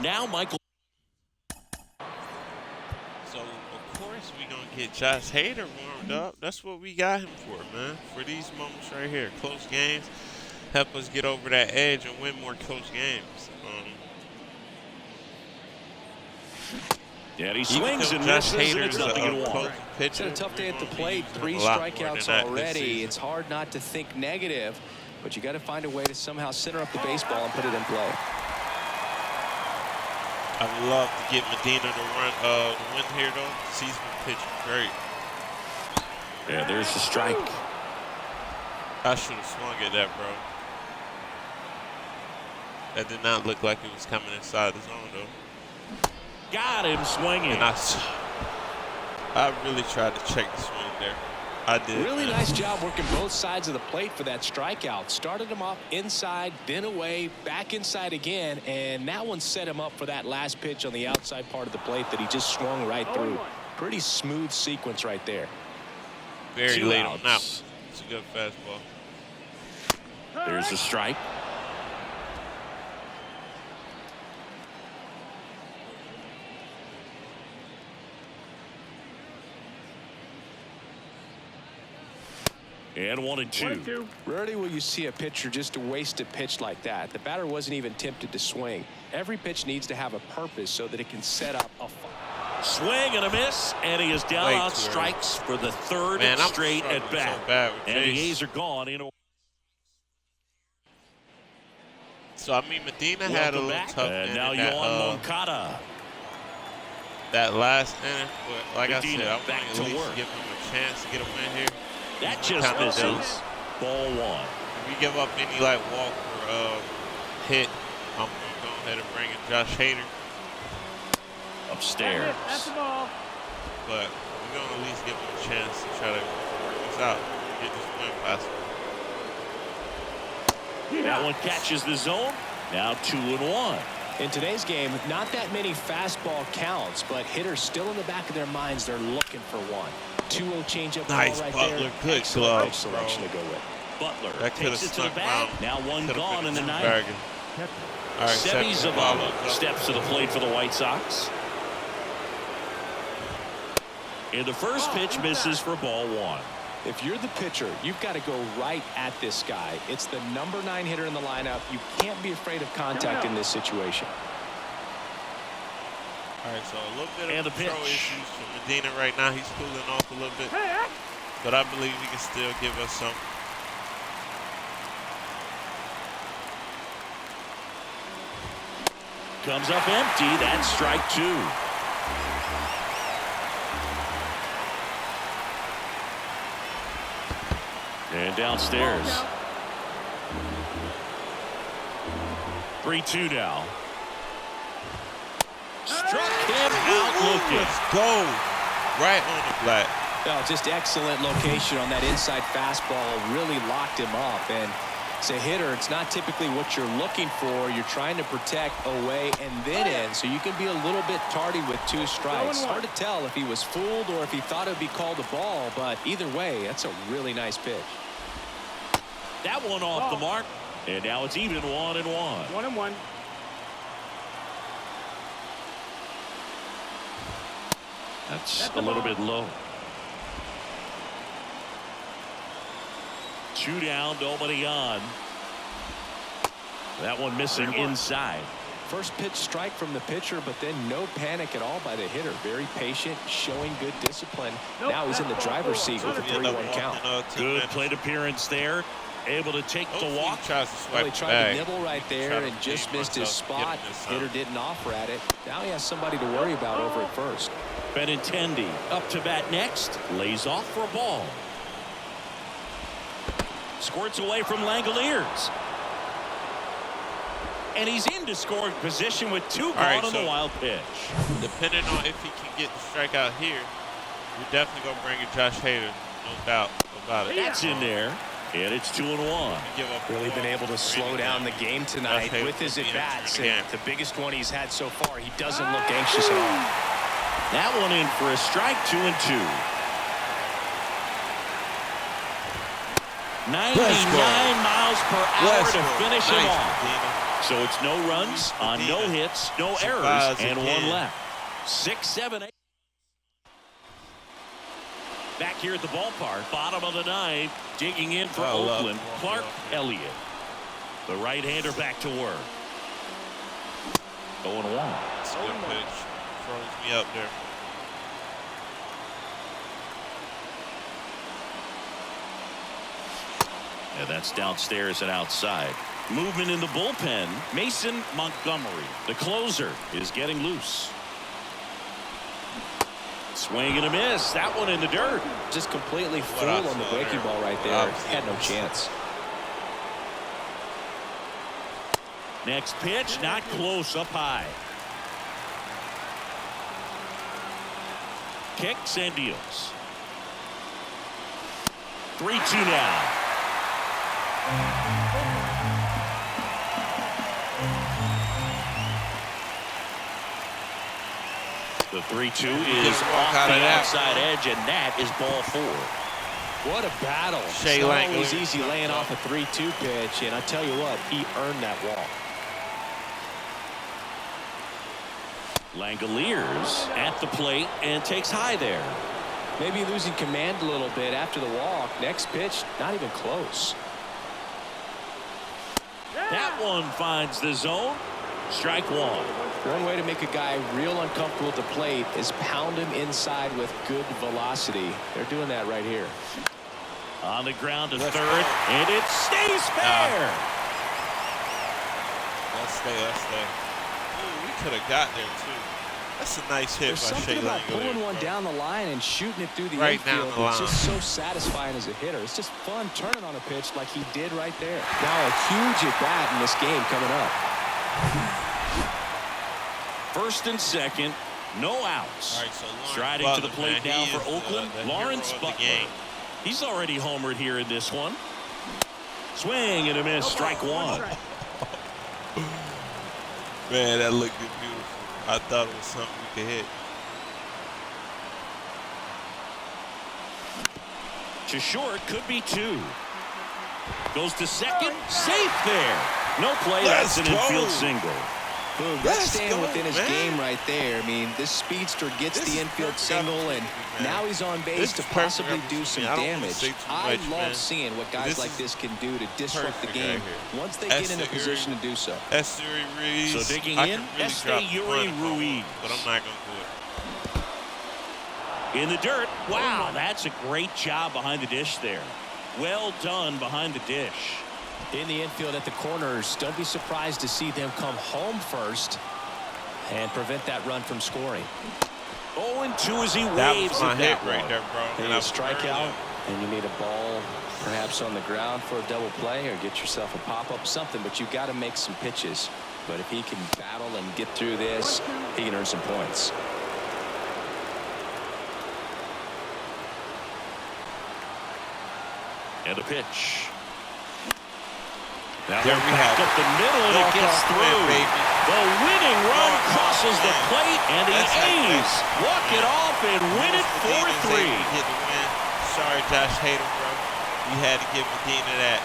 Now Michael. So of course we gonna get Josh Hader warmed up. That's what we got him for, man. For these moments right here, close games, help us get over that edge and win more close games. Yeah, he swings and misses, and it's nothing in one. It's a tough day at the plate. 3 strikeouts already. It's hard not to think negative, but you got to find a way to somehow center up the baseball and put it in play. I would love to get Medina to run the win here, though. He's been pitching great. Yeah, there's the strike. I should have swung at that, bro. That did not look like it was coming inside the zone, though. Got him swinging. And I really tried to check the swing there. I did. Really nice job working both sides of the plate for that strikeout. Started him off inside, then away, back inside again, and that one set him up for that last pitch on the outside part of the plate that he just swung right through. Pretty smooth sequence right there. Very late on that. It's a good fastball. There's a strike. And 1-2. Rarely will you see a pitcher just waste a pitch like that. The batter wasn't even tempted to swing. Every pitch needs to have a purpose so that it can set up a swing and a miss, and he is down on strikes for the third straight at bat. And the A's are gone. So I mean, Medina had a little tough and now Yohan Moncada. That last inning, but like Medina I said, I back want to to at least work. give him a chance to get a win here. That just misses. Ball 1. If we give up any like walk or hit, I'm gonna go ahead and bring in Josh Hader upstairs. That's the ball. But we're gonna at least give him a chance to try to work this out, get this win possible. That one catches the zone. Now 2-1. In today's game, not that many fastball counts, but hitters still in the back of their minds, they're looking for one. 2-0 changeup nice right Butler, there. good glove, selection to go with. Butler that takes it to the bag. Now one gone in the ninth. All right, Seby Zavala steps to the plate for the White Sox. And the first pitch misses for ball 1. If you're the pitcher, you've got to go right at this guy. It's the number 9 hitter in the lineup. You can't be afraid of contact in this situation. All right, so a little bit of control issues for Medina right now. He's cooling off a little bit, but I believe he can still give us some. Comes up empty. That's strike 2. And downstairs. 3-2 now. Struck him out looking. Let's go. Right on the flat. Oh, just excellent location on that inside fastball. Really locked him up. And as a hitter, it's not typically what you're looking for. You're trying to protect away and then in, so you can be a little bit tardy with 2 strikes. Hard to tell if he was fooled or if he thought it would be called a ball, but either way, that's a really nice pitch. That one off the mark, and now it's even 1-1. 1-1. That's a little bit low. 2 down, nobody on. That one missing inside. First pitch strike from the pitcher, but then no panic at all by the hitter. Very patient, showing good discipline. Now he's in the driver's seat with a 3-1 count. Good plate appearance there. Able to take the walk. He tried to nibble right there and just missed his spot. Hitter didn't offer at it. Now he has somebody to worry about over at first. Benintendi up to bat next. Lays off for a ball. Squirts away from Langoliers. And he's into scoring position with 2 gone on the wild pitch. Depending on if he can get the strikeout here, we're definitely going to bring in Josh Hader. No doubt about it. That's in there. And it's 2-1. Really been able to slow down the game tonight with his at-bats. The biggest one he's had so far. He doesn't look anxious at all. That one in for a strike, 2-2. 99 miles per hour to finish him off. So it's no runs on no hits, no errors, and 1 left. 6-7-8. Back here at the ballpark, bottom of the 9th, digging in for Oakland, Clark Elliott. The right-hander back to work. 0-1. That's a good pitch. Throws me up there. And that's downstairs and outside. Movement in the bullpen. Mason Montgomery, the closer, is getting loose. Swing and a miss. That one in the dirt. Just completely full on the breaking ball right there. Had no chance. Next pitch, not close, up high. Kicks and deals. 3-2 now. The 3-2 is off the outside edge, and that is ball 4. What a battle. It's not always easy laying off a 3-2 pitch, and I tell you what, he earned that walk. Langoliers at the plate and takes high there. Maybe losing command a little bit after the walk. Next pitch, not even close. That one finds the zone. Strike 1. One way to make a guy real uncomfortable at the plate is pound him inside with good velocity. They're doing that right here. On the ground to third, and it stays fair. Let's stay. Ooh, we could have got there, too. That's a nice hit by Shea Langoliers. There's something about pulling one down the line and shooting it through the infield. It's just so satisfying as a hitter. It's just fun turning on a pitch like he did right there. Now a huge at-bat in this game coming up. First and second, no outs. Right, so striding to the plate now for Oakland, Lawrence Butler. He's already homered here in this one. Swing and a miss, strike 1. Man, that looked beautiful. I thought it was something we could hit. To short, could be 2. Goes to second, safe there. No play. That's an infield single. Boom, that's staying within his game right there. I mean, this speedster gets the infield single, and now he's on base to possibly do some damage. I love seeing what guys like this can do to disrupt the game once they get in a position to do so. That's Yuri Ruiz. So digging in, that's Yuri Ruiz. But I'm not going to do it. In the dirt. Wow, that's a great job behind the dish there. Well done behind the dish. In the infield at the corners, don't be surprised to see them come home first and prevent that run from scoring. 0-2 as he waves that was my hit right there, bro. And a strikeout, and you need a ball perhaps on the ground for a double play or get yourself a pop-up, something, but you've got to make some pitches. But if he can battle and get through this, he can earn some points. And a pitch. Now there we have up the middle, and it gets through. The winning run crosses the plate, and the A's walk it off and win it 4-3. Sorry, Josh Hader, bro. We had to give Medina that.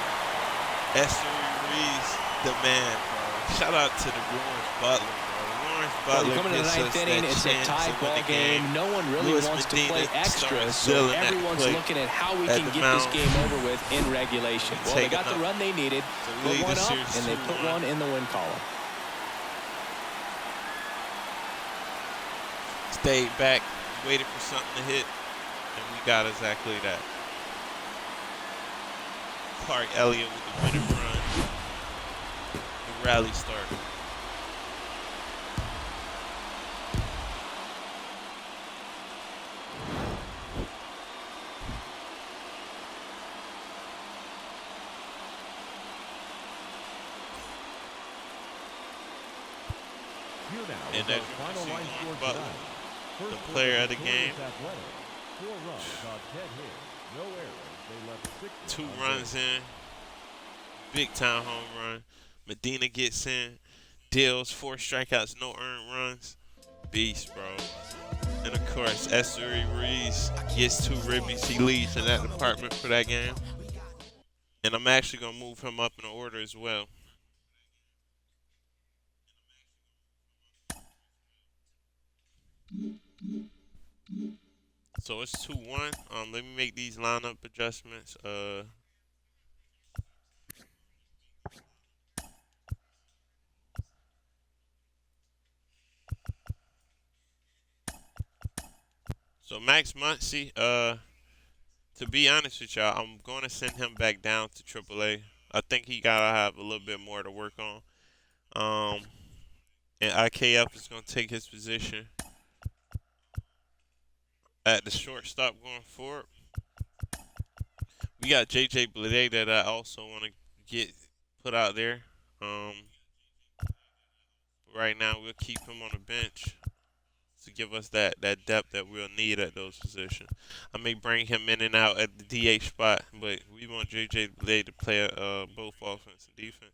Esther Ruiz, the man, bro. Shout out to the Lawrence Butler, bro. Lawrence Butler coming to the ninth inning, it's a tie ball game. No one really wants to play extra, so everyone's looking at how we can get this game over with in regulation. Well, they got the run they needed, put one up, and they put one in the win column. Stayed back, waited for something to hit, and we got exactly that. Clark Elliott with the winning run. The rally started. And as you can see, Butler, the player of the game. 2 runs in. Big time home run. Medina gets in. Deals 4 strikeouts, no earned runs. Beast, bro. And of course, Esther Ruiz gets 2 ribbies. He leads in that department for that game. And I'm actually going to move him up in the order as well. So it's 2-1. Let me make these lineup adjustments. So Max Muncy, to be honest with y'all, I'm going to send him back down to AAA. I think he gotta have a little bit more to work on. And IKF is going to take his position at the shortstop going forward. We got JJ Bleday that I also want to get put out there. Right now, we'll keep him on the bench to give us that depth that we'll need at those positions. I may bring him in and out at the DH spot, but we want JJ Bleday to play both offense and defense.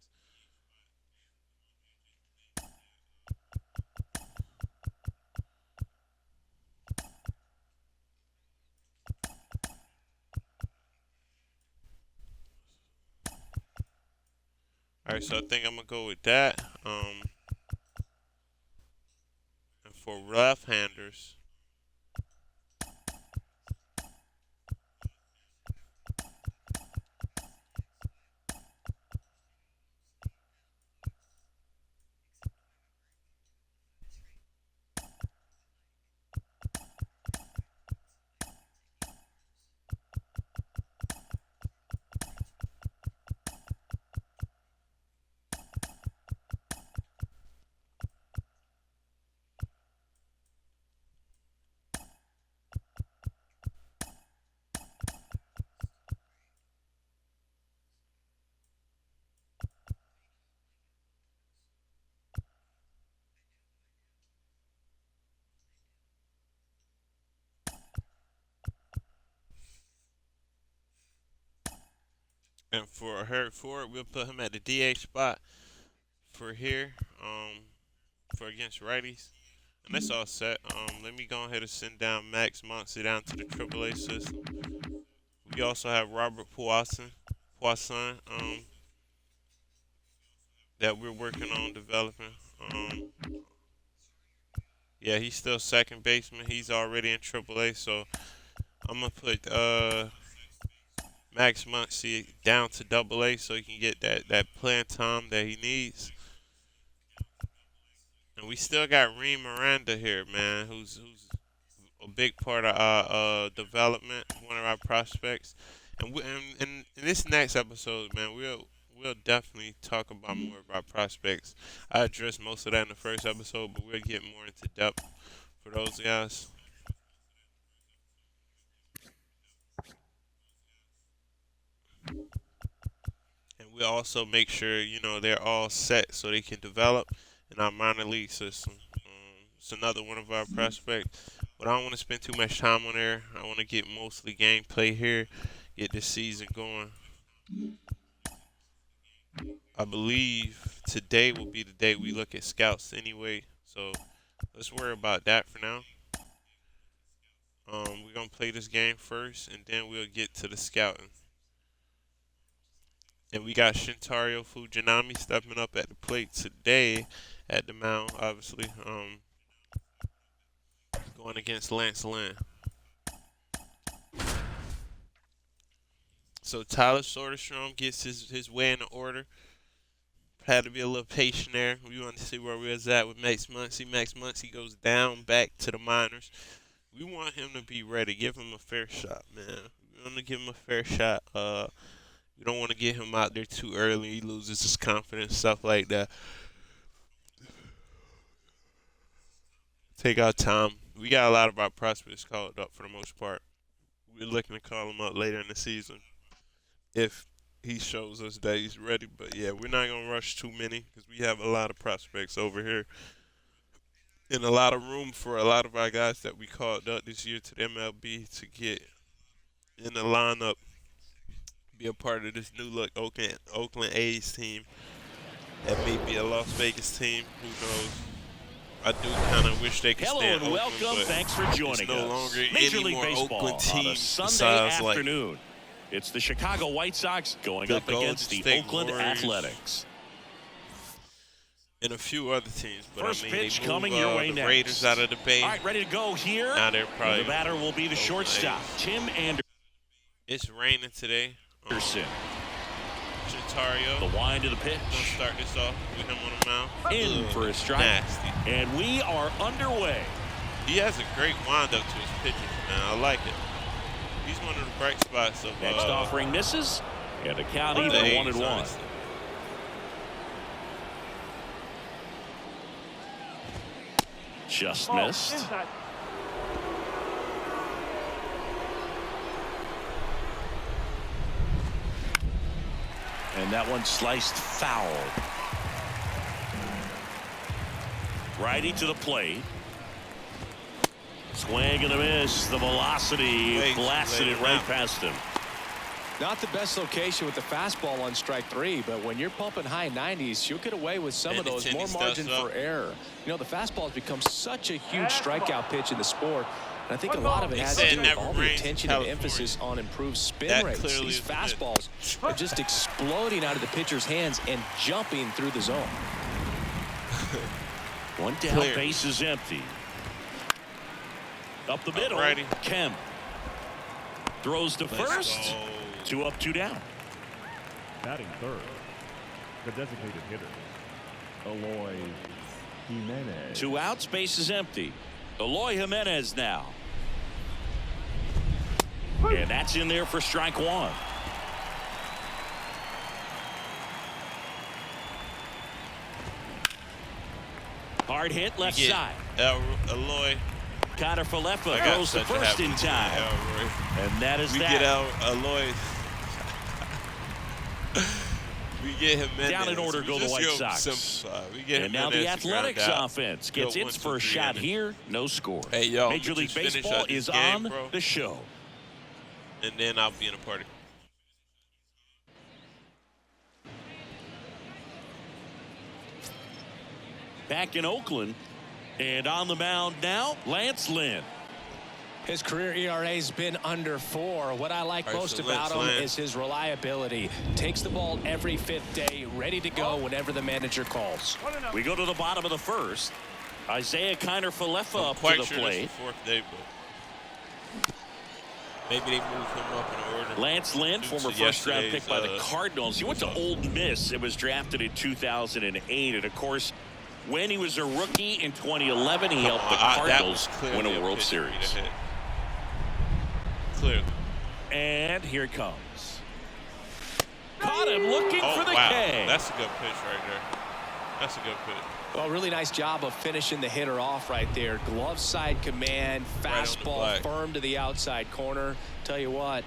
All right, so I think I'm gonna go with that. And for left-handers, and for Harry Ford, we'll put him at the DH spot for here, for against righties. And that's all set. Let me go ahead and send down Max Muncy down to the AAA system. We also have Robert Poisson, that we're working on developing. Yeah, he's still second baseman. He's already in AAA, so I'm gonna put Max Muncy down to AA so he can get that playing time that he needs. And we still got Reem Miranda here, man, who's a big part of our development, one of our prospects. And in this next episode, man, we'll definitely talk about more of our prospects. I addressed most of that in the first episode, but we'll get more into depth for those guys. And we'll also make sure, they're all set so they can develop in our minor league system. It's another one of our prospects, but I don't want to spend too much time on there. I want to get mostly gameplay here, get this season going. I believe today will be the day we look at scouts anyway, so let's worry about that for now. We're going to play this game first, and then we'll get to the scouting. And we got Shintaro Fujinami stepping up at the plate today at the mound, obviously, going against Lance Lynn. So Tyler Soderstrom gets his way in the order. Had to be a little patient there. We want to see where we was at with Max Muncy. Max Muncy goes down back to the minors. We want him to be ready. Give him a fair shot, man. We want to give him a fair shot. We don't want to get him out there too early. He loses his confidence, stuff like that. Take our time. We got a lot of our prospects called up for the most part. We're looking to call him up later in the season if he shows us that he's ready. But, yeah, we're not going to rush too many because we have a lot of prospects over here and a lot of room for a lot of our guys that we called up this year to the MLB to get in the lineup, be a part of this new look Oakland A's team. That may be a Las Vegas team. Who knows? I do kind of wish they could stay in Oakland, welcome. Thanks for joining no us. longer Major any League more Baseball Oakland teams on a Sunday besides, afternoon. It's the Chicago White Sox going up against the Oakland Athletics. And a few other teams, but First pitch they coming move, your way the next. Raiders out of the Bay. All right, ready to go here. Now they're probably the batter will be the shortstop, Tim Anderson. It's raining today. Chitario. The wind of the pitch. Gonna start this off with him on the mound. In for a strike. Nasty. And we are underway. He has a great wind up to his pitches, man. I like it. He's one of the bright spots of next offering misses. And the count even 1-1. Honestly. Just missed. And that one sliced foul. Righty to the plate. Swing and a miss. The velocity blasted it right past him. Not the best location with the fastball on strike 3, but when you're pumping high 90s, you'll get away with some of those, more margin for error. You know, the fastball has become such a huge strikeout pitch in the sport. And I think a lot of it has to do with all the attention and emphasis on improved spin rates. These fastballs are just exploding out of the pitcher's hands and jumping through the zone. One down, base is empty. Up the middle, Kemp throws to first. 2 up, 2 down. Batting third, the designated hitter, Eloy Jimenez. 2 outs, base is empty. Eloy Jimenez now. And that's in there for strike 1. Hard hit left side. Eloy. Connor Falefa throws the first in time. And that is we that. We get Eloy. We get him down in order go the White Sox. We get and now the Athletics offense gets its first shot here. No score. Hey, yo, Major League Baseball is on the show. And then I'll be in a party. Back in Oakland. And on the mound now, Lance Lynn. His career ERA's been under 4. What I like most about him is his reliability. Takes the ball every 5th day, ready to go whenever the manager calls. We go to the bottom of the first. Isaiah Kiner-Falefa up to the plate. Fourth day, but maybe they moved him up in order. Lance Lynn, former first-round pick by the Cardinals. He went to Old Miss. It was drafted in 2008. And, of course, when he was a rookie in 2011, he helped the Cardinals win a World Series. Clearly. And here it comes. Caught him looking for the K. That's a good pitch right there. That's a good pitch. Well, really nice job of finishing the hitter off right there. Glove side command, fastball firm to the outside corner. Tell you what,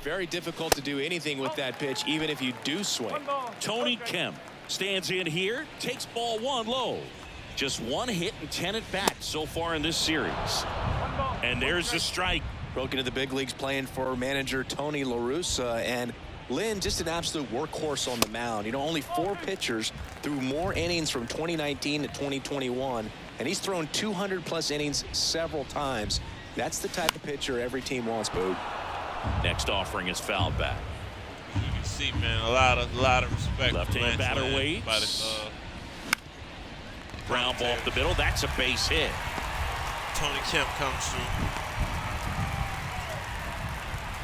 very difficult to do anything with that pitch, even if you do swing. Tony Kemp stands in here, takes ball 1 low. Just 1 hit and 10 at bats so far in this series. And there's the strike. Broke into the big leagues playing for manager Tony La Russa, and Lynn just an absolute workhorse on the mound. You know, only 4 pitchers threw more innings from 2019 to 2021, and he's thrown 200+ innings several times. That's the type of pitcher every team wants, Boog. Next offering is fouled back. You can see, man, a lot of respect. Left-hand batter waits. Ground ball up the middle. That's a base hit. Tony Kemp comes through.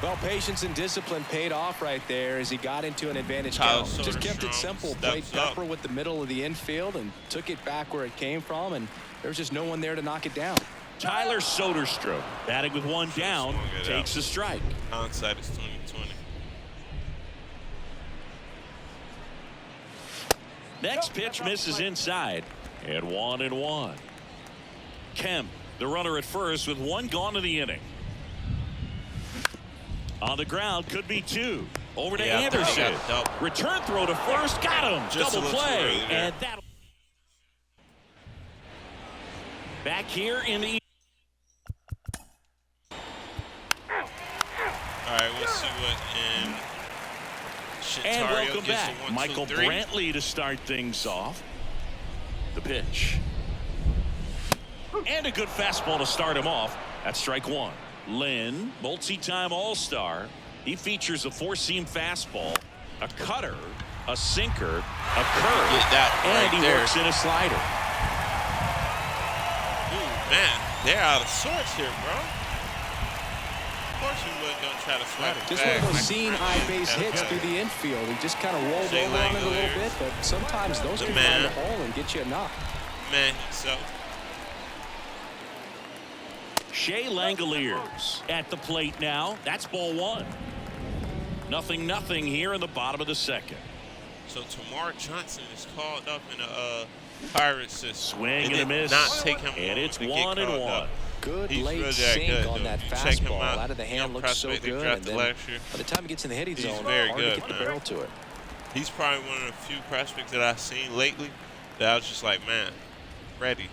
Well, patience and discipline paid off right there as he got into an advantage count. Just kept it simple, played pepper with the middle of the infield and took it back where it came from, and there's just no one there to knock it down. Tyler Soderstrom, batting with 1 down, takes a strike. Onside is 2020. Next pitch misses inside, and 1-1. Kemp, the runner at first with 1 gone to the inning. On the ground, could be 2. Over to Anderson. Return throw to first. Got him. Double play. And that. Back here in the. All right, we'll see what in. And welcome back. Michael Brantley to start things off. The pitch. And a good fastball to start him off. That's strike 1. Lynn, multi-time All-Star. He features a 4-seam fastball, a cutter, a sinker, a curve, and he works in a slider. Ooh, man, they're out of sorts here, bro. Of course he wasn't going to try to swipe it Just back. one of those seeing high base hits through the infield. He just kind of rolled over on it a little bit, but sometimes those can find a hole and get you a knock. Man himself. Shea Langoliers at the plate now. That's ball 1. 0-0 here in the bottom of the second. So Tamar Johnson is called up in a Pirates system. Swing and a miss. Not take him and it's 1-1. Good late sink on that fastball. Out of the hand looks so good. And then by the time he gets in the hitting zone, hard to get the barrel to it. He's probably one of the few prospects that I've seen lately that I was just like, man, ready.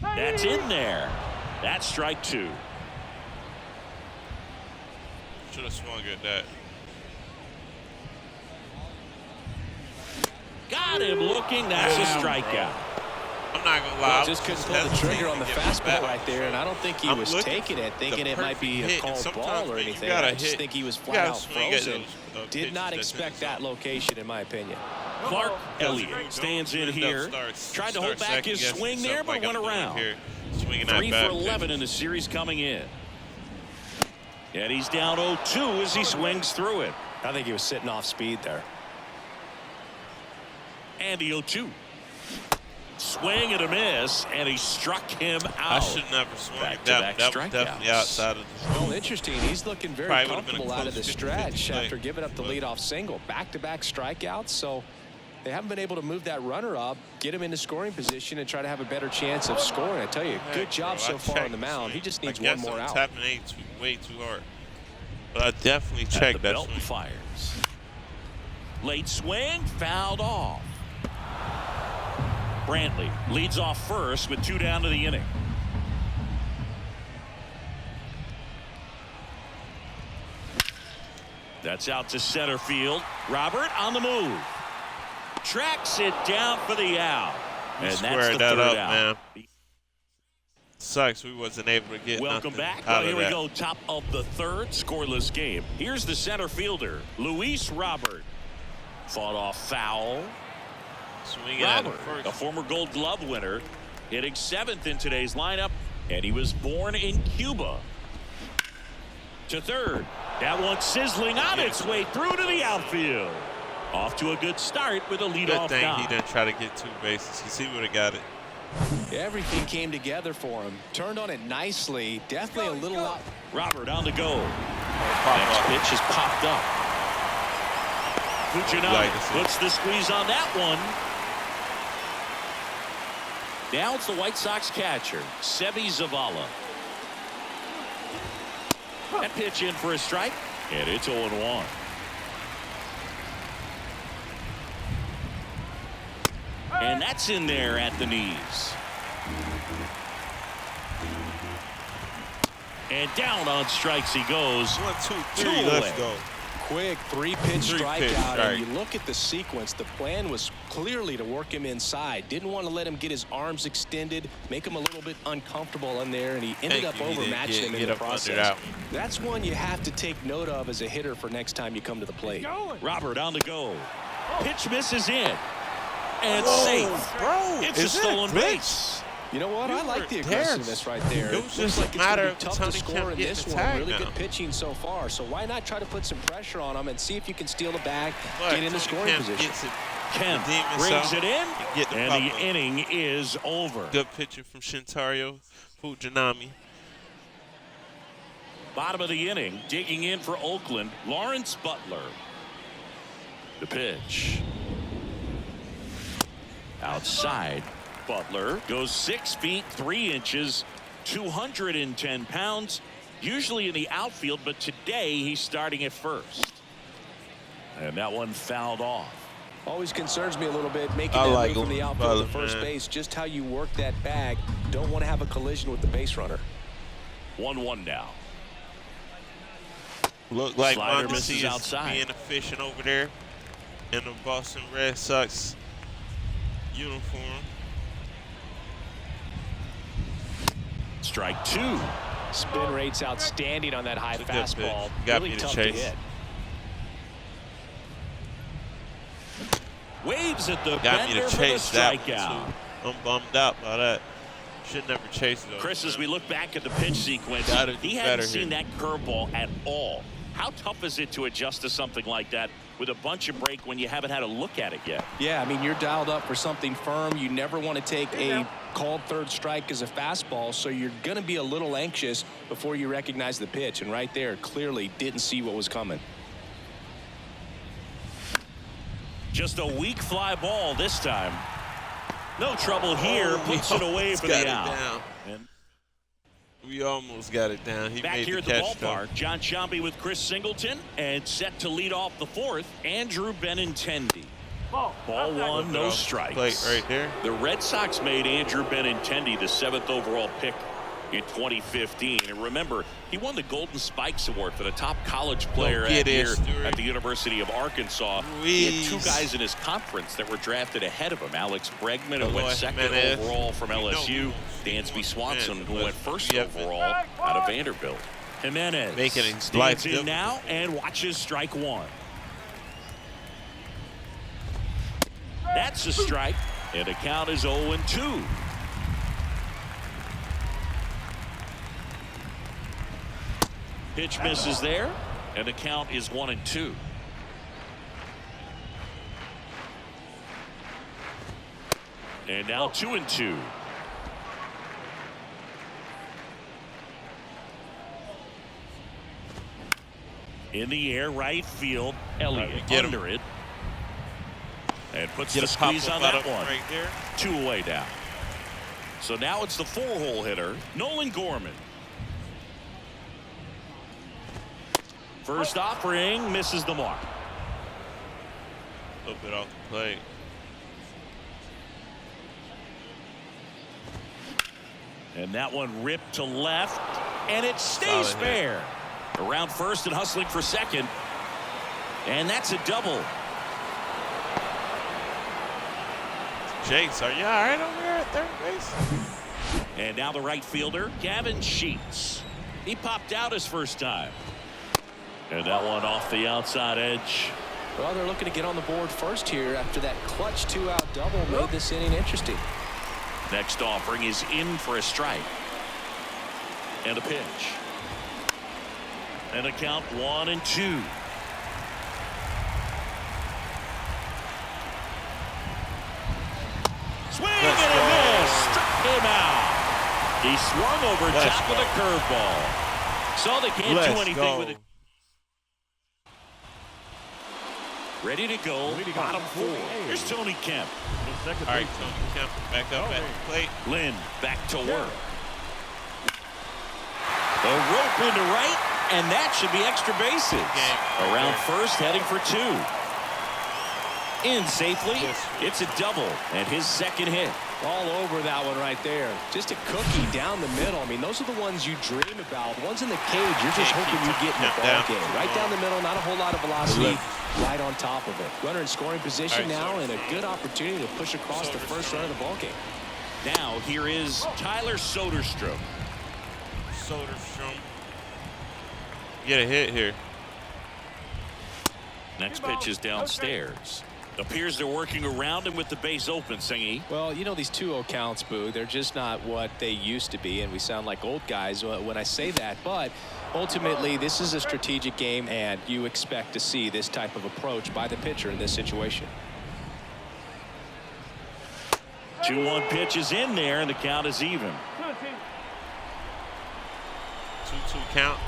That's in there. That's strike 2. Should have swung at that. Got him looking. That's a strikeout. I'm not going to lie. Just couldn't pull the trigger on the fastball right there, and I don't think he was taking it, thinking it might be a called ball or anything. I just think he was flat out frozen. Did not expect that lolocation, in my opinion. Clark Elliott stands in here. Tried to hold back his swing there, but went around. 3 for 11 in the series coming in. And he's down 0-2 as he swings through it. I think he was sitting off speed there. And the 0-2. Swing and a miss, and he struck him out. I should never swing back that. That was definitely outside of the Well, interesting. He's looking very comfortable out of the stretch after giving up the leadoff single. Back-to-back strikeouts, so they haven't been able to move that runner up, get him into scoring position, and try to have a better chance of scoring. I tell you, good job so far on the mound. He just needs one more out. Tapping way too hard. But I definitely checked that swing. Fires. Late swing, fouled off. Brantley leads off first with 2 down to the inning. That's out to center field. Robert on the move. Tracks it down for the out. And that's the third out. Man. Sucks we wasn't able to get Welcome nothing back. out Well, of here that. we go. Top of the third, scoreless game. Here's the center fielder, Luis Robert. Fought off foul. Swinging at Robert, first. a former Gold Glove winner, hitting 7th in today's lineup, and he was born in Cuba. To third. That one sizzling on its way through to the outfield. Off to a good start with a leadoff Good thing knock. he didn't try to get 2 bases because he would have got it. Everything came together for him. Turned on it nicely. Definitely a little out. Robert on the go. Pop Next up. pitch is popped up. Fujinami Like to see. puts the squeeze on that one. Now it's the White Sox catcher, Seby Zavala. That pitch in for a strike, and it's 0-1. And that's in there at the knees. And down on strikes he goes. 1, 2, 3. Two Let's away. go. Quick three-pitch Three-pitch strikeout. strike. And you look at the sequence. The plan was clearly to work him inside. Didn't want to let him get his arms extended, make him a little bit uncomfortable in there, and he ended up overmatching him in the process. That's one you have to take note of as a hitter for next time you come to the plate. Robert on the go. Pitch misses in. And safe. Bro, It's a stolen base. You know what? I like the were aggressiveness right there. It was Looks just like a it's gonna matter be of tough to Tony score kept in getting this the one. tag Really now. good pitching so far. So why not try to put some pressure on him and see if you can steal the bag, But get in the Tony scoring Kemp position. gets it. Kemp Redeem brings himself it in, and get the and the pop-up. inning is over. Good pitcher from Shintaro Fujinami. Bottom of the inning, digging in for Oakland, Lawrence Butler. The pitch. Outside, Butler goes 6 feet 3 inches, 210 pounds, usually in the outfield, but today he's starting at first. And that one fouled off. Always concerns me a little bit making I that like move from him. the outfield Butler, to first man. base. Just how you work that bag. Don't want to have a collision with the base runner. 1-1 now. Look like Slider Mondesi misses is outside. being efficient over there in the Boston Red Sox uniform. Strike 2. Spin rate's outstanding on that high It's a good fastball. pitch. Got Really me to tough chase. to hit. Waves at the Got me bender to for the chase that strikeout. one too. I'm bummed out by that. Should never chase those. Chris, as man. we look back at the pitch sequence, Gotta do he better hadn't seen here. that curveball at all. How tough is it to adjust to something like that with a bunch of break when you haven't had a look at it yet? Yeah, I mean, you're dialed up for something firm. You never want to take a called third strike as a fastball, so you're going to be a little anxious before you recognize the pitch. And right there, clearly didn't see what was coming. Just a weak fly ball this time. No trouble here. Puts it away for the out. And We almost got it down. He back made here the at the catch, though. ballpark, John Sciambi with Chris Singleton, and set to lead off the fourth, Andrew Benintendi. Ball one, no strikes. Plate right there. The Red Sox made Andrew Benintendi the 7th overall pick in 2015. And remember, he won the Golden Spikes Award for the top college player get that year it, Stuart. at the University of Arkansas. He had 2 guys in his conference that were drafted ahead of him. Alex Bregman, who went 2nd Jimenez. overall from We know LSU. who Dansby Swanson, who Jimenez. went 1st Yeah, overall out of Vanderbilt. Jimenez Making his life stands in difficult. now and watches strike 1. That's a strike, and the count is 0-2. Pitch misses there, and the count is 1-2. And now 2-2. In the air, right field. Elliott Get him. under it. And puts Get the a pop squeeze on up that one. right there. 2 away now. So now it's the 4-hole hitter, Nolan Gorman. First offering misses the mark. A little bit off the plate. And that one ripped to left, and it stays Solid hit. fair. Around first and hustling for second. And that's a double. Jace, are you all right over there at third base? And now the right fielder, Gavin Sheets. He popped out his first time. And that one off the outside edge. Well, they're looking to get on the board first here after that clutch 2-out double made this inning interesting. Next offering is in for a strike. And a pitch. And a count 1-2. Swing and a miss. Struck him out. He swung over top of the curveball. So they can't do anything with it. Ready to go. Bottom 4. Here's Tony Kemp. All right, Tony Kemp back up at the plate. Lynn back to work. The rope into right, and that should be extra bases. Around first, heading for 2. In safely. It's a double, and his second hit. All over that one right there. Just a cookie down the middle. I mean, those are the ones you dream about. The ones in the cage, you're just hoping you get in the ball game. Right down the middle, not a whole lot of velocity. Right on top of it. Runner in scoring position now, and a good opportunity to push across the first run of the ball game. Now here is Tyler Soderstrom. Get a hit here. Next pitch is downstairs. Appears they're working around him with the base open, Singy. Well, you know, these 2-0 counts, Boo, they're just not what they used to be, and we sound like old guys when I say that. But ultimately, this is a strategic game, and you expect to see this type of approach by the pitcher in this situation. 2-1 pitch is in there, and the count is even. 2-2 count.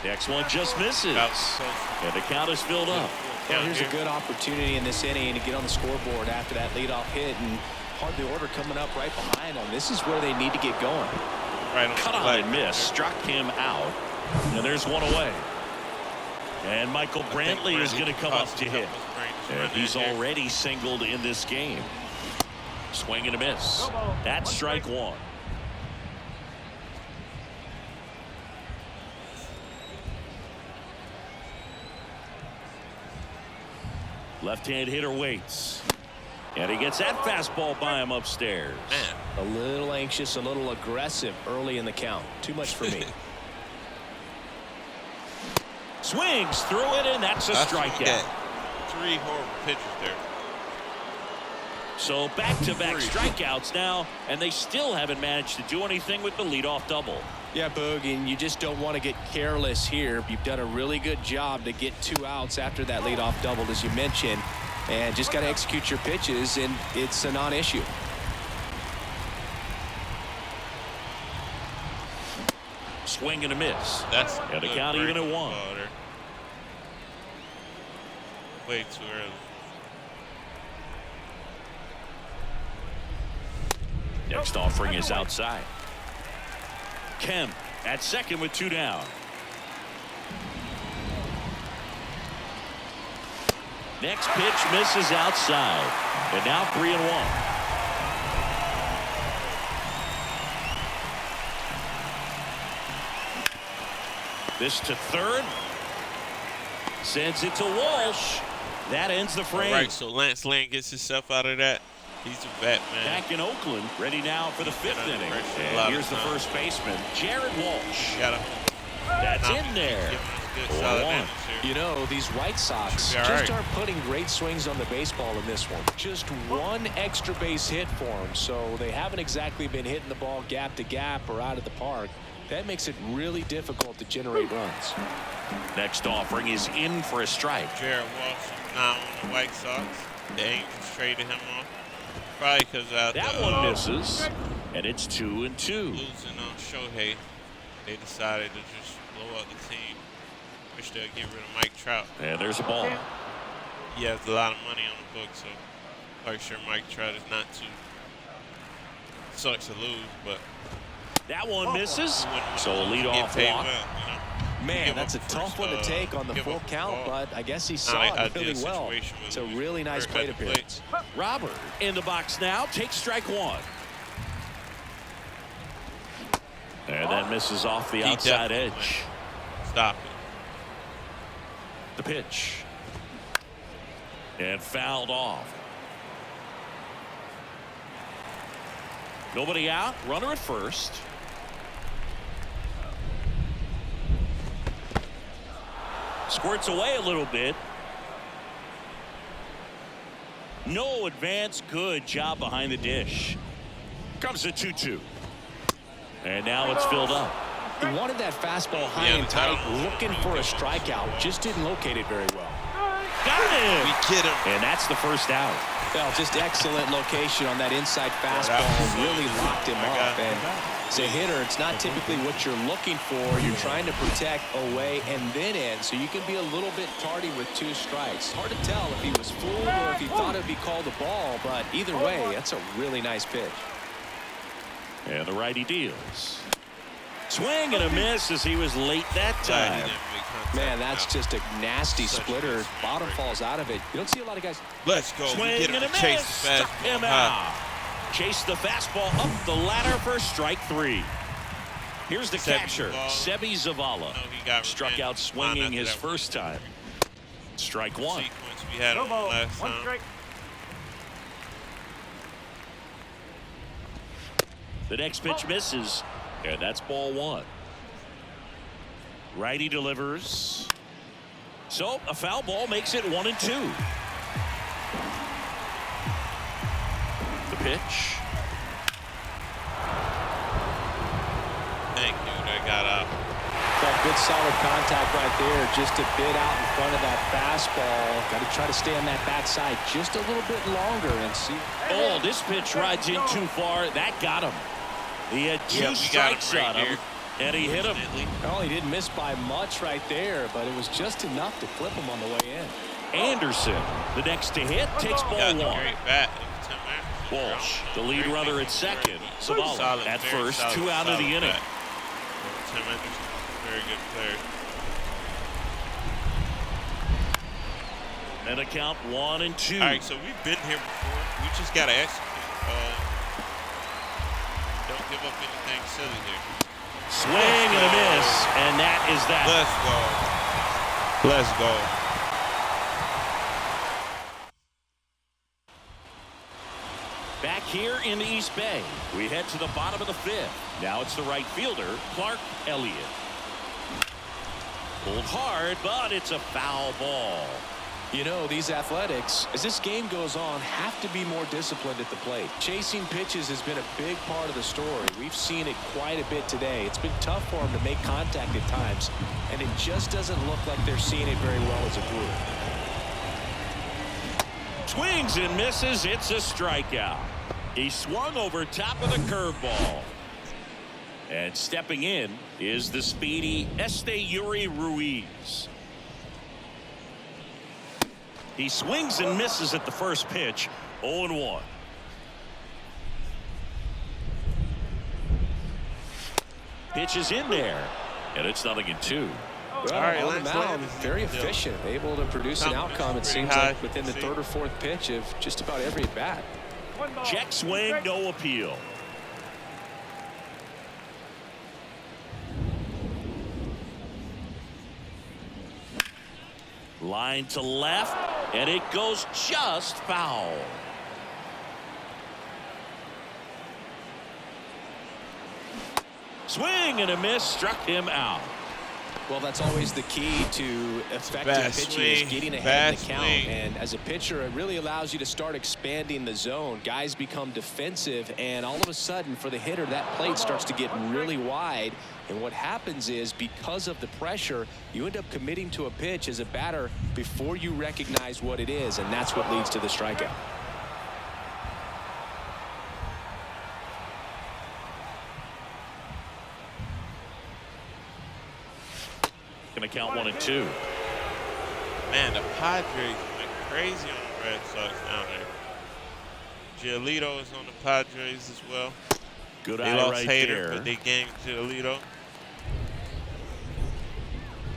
Next one just misses. And the count is filled up. Well, here's a good opportunity in this inning to get on the scoreboard after that leadoff hit, and hard the order coming up right behind them. This is where they need to get going. Cut on and miss. Struck him out. And there's one away. And Michael Brantley is going to come up to hit. And he's already singled in this game. Swing and a miss. That's strike 1. Left-hand hitter waits. And he gets that fastball by him upstairs. Man, a little anxious, a little aggressive early in the count. Too much for me. Swings through it, and that's a strikeout. 3 horrible pitches there. So back-to-back strikeouts now, and they still haven't managed to do anything with the leadoff double. Yeah, Boog, and you just don't want to get careless here. You've done a really good job to get 2 outs after that leadoff double, as you mentioned, and just got to execute your pitches, and it's a non-issue. Swing and a miss. That's and the count even at 1. Way too early. Next offering is outside. Kemp at second with 2 down. Next pitch misses outside. And now 3-1. This to third. Sends it to Walsh. That ends the frame. All right, so Lance Lynn gets himself out of that. He's a vet, man. Back in Oakland, ready now for the 5th inning. And here's the first baseman, Jared Walsh. That's in there. 4-1. You know, these White Sox just aren't putting great swings on the baseball in this one. Just 1 extra base hit for them, so they haven't exactly been hitting the ball gap to gap or out of the park. That makes it really difficult to generate runs. Next offering is in for a strike. Jared Walsh now on the White Sox. The Angels traded him off. Probably because that one misses, and it's 2-2. Losing on Shohei, they decided to just blow up the team. Wish they'd get rid of Mike Trout. And there's a ball. He has a lot of money on the books, so I'm sure Mike Trout is not too. Sucks to lose, but that one misses. So lead off walk. Man, that's a tough one to take on the full count, but I guess he saw it really well. It's a really nice plate appearance. Robert in the box now, takes strike 1. And that misses off the outside edge. Stop it. The pitch. And fouled off. Nobody out. Runner at first. Squirts away a little bit. No advance. Good job behind the dish. Comes the 2-2. And now it's filled up. He wanted that fastball high and tight, looking for a strikeout. Just didn't locate it very well. Got him. We get him. And that's the first out. Well, just excellent location on that inside fastball. Really locked him up. And as a hitter, it's not typically what you're looking for. You're trying to protect away and then in, so you can be a little bit tardy with 2 strikes. Hard to tell if he was fooled or if he thought it would be called a ball, but either way, that's a really nice pitch. And the righty deals. Swing and a miss as he was late that time. Man, that's just a nasty splitter. Bottom falls out of it. You don't see a lot of guys. Let's go. Swing and a miss. Struck him out. Chase the fastball up the ladder for strike 3. Here's the catcher, Sebi Zavala. Struck out swinging his first time. Strike 1. We had him last time. The next pitch misses, and that's ball 1. Righty delivers. So a foul ball makes it 1-2. The pitch. Thank you. That got up. That good solid contact right there, just a bit out in front of that fastball. Got to try to stay on that backside just a little bit longer and see. Oh, this pitch rides in too far. That got him. He had 2 strikes on him, and he hit him. Well, he didn't miss by much right there, but it was just enough to clip him on the way in. Anderson, the next to hit, takes ball 1. Great bat. Walsh, the lead runner at second. Zavala at first, 2 out of the inning. Tim Anderson, very good player. And a count 1-2. All right, so we've been here before. We just got to execute. Don't give up anything silly here. Swing and a miss, and that is that. Let's go. Back here in the East Bay, we head to the bottom of the 5th. Now it's the right fielder, Clark Elliott. Pulled hard, but it's a foul ball. You know, these Athletics, as this game goes on, have to be more disciplined at the plate. Chasing pitches has been a big part of the story. We've seen it quite a bit today. It's been tough for them to make contact at times, and it just doesn't look like they're seeing it very well as a group. Swings and misses. It's a strikeout. He swung over top of the curveball. And stepping in is the speedy Esteury Ruiz. He swings and misses at the first pitch. 0-1. Pitch is in there, and it's 0-2. Well, all right, on the mound, very efficient, able to produce an outcome, it seems like, within the 3rd or 4th pitch of just about every at bat. Check swing, no appeal. Line to left, and it goes just foul. Swing and a miss, struck him out. Well, that's always the key to effective pitching, is getting ahead in the count. And as a pitcher, it really allows you to start expanding the zone. Guys become defensive, and all of a sudden, for the hitter, that plate starts to get really wide. And what happens is, because of the pressure, you end up committing to a pitch as a batter before you recognize what it is, and that's what leads to the strikeout. Going to count 1-2. Man, the Padres went crazy on the Red Sox down there. Giolito is on the Padres as well. Good they eye lost right Hader, there. but they gained Giolito.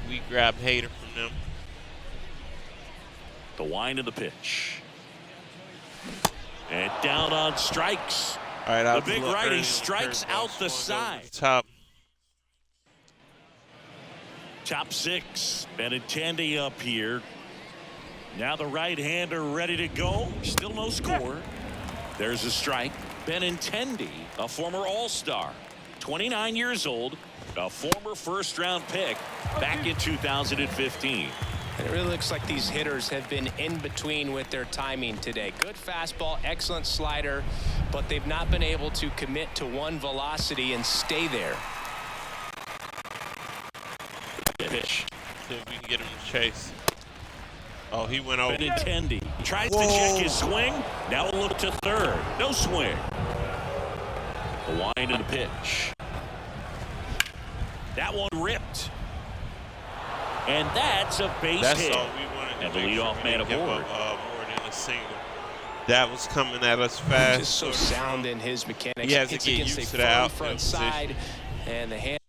We grabbed Hader from them. The wind of the pitch. And down on strikes. All right, the big righty strikes out the side. Top 6. Benintendi up here. Now the right-hander ready to go. Still no score. There's a strike. Benintendi a former All-Star, 29 years old, a former first-round pick back in 2015. And it really looks like these hitters have been in between with their timing today. Good fastball, excellent slider, but they've not been able to commit to one velocity and stay there. Pitch. See if we can get him to chase. Oh, he went over. Benintendi tries to check his swing. Now we'll look to third. No swing. The wind and the pitch. That one ripped. And that's a base hit. That's all we wanted. And the leadoff man aboard. More than a single. That was coming at us fast. Just so sound in his mechanics. He has to get used to that outfield front side and the hand.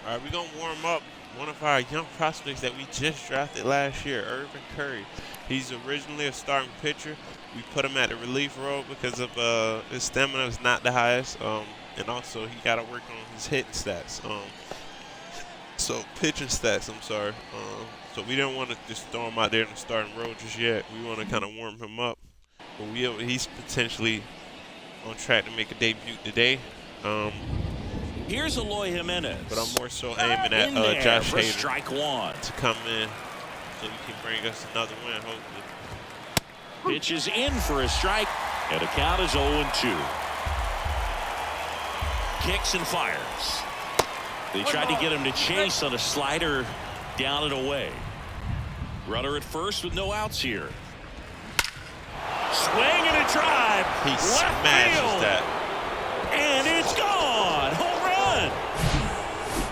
All right, we're going to warm up one of our young prospects that we just drafted last year, Irvin Curry. He's originally a starting pitcher. We put him at the relief role because of his stamina is not the highest, and also he got to work on his hitting stats. Pitching stats, I'm sorry. So we don't want to just throw him out there in the starting role just yet. We want to kind of warm him up. But he's potentially on track to make a debut today. Here's Eloy Jimenez. But I'm more so aiming at Josh Hader strike one to come in so he can bring us another win, hopefully. Pitches in for a strike, and the count is 0-2. Kicks and fires. They tried to get him to chase on a slider down and away. Runner at first with no outs here. Swing and a drive. He left smashes field. that. And it's gone. Home run.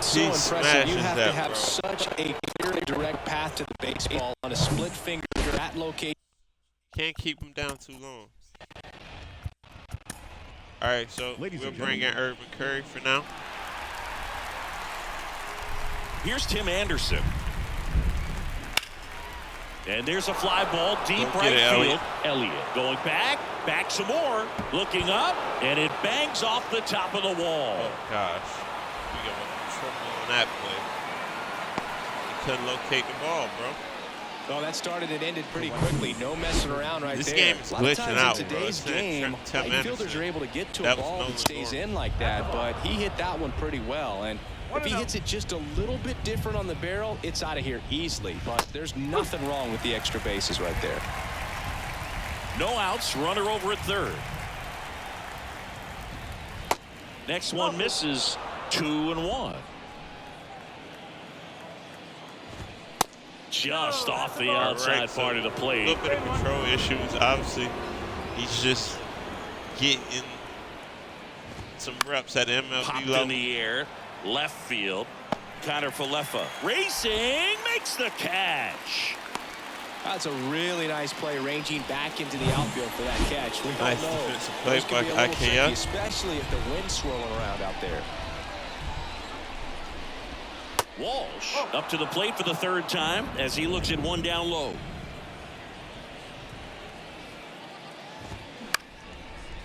So He impressive. You smashes have that, to have bro. such a clear and direct path to the baseball on a split finger at that location. Can't keep him down too long. All right, so we'll bring in Irvin Curry for now. Here's Tim Anderson. And there's a fly ball deep right field. Elliott going back some more, looking up, and it bangs off the top of the wall. Oh, gosh. We got trouble on that play. He couldn't locate the ball, bro. Oh, that started and ended pretty quickly. No messing around right this there. This game is glitching out, in today's bro. game, fielders are able to get to a ball that stays in like that, but he hit that one pretty well. And if he hits it just a little bit different on the barrel, it's out of here easily. But there's nothing wrong with the extra bases right there. No outs, runner over at third. Next one misses, 2-1. Just off the outside part of the plate. A little bit of control issues. Obviously, he's just getting some reps at MLB Popped level. In the air, left field. Connor Falefa racing, makes the catch. That's a really nice play, ranging back into the outfield for that catch. We Nice don't know. defensive play Those can be a by little tricky, IKF. especially if the wind's swirling around out there. Walsh up to the plate for the third time as he looks at one down low.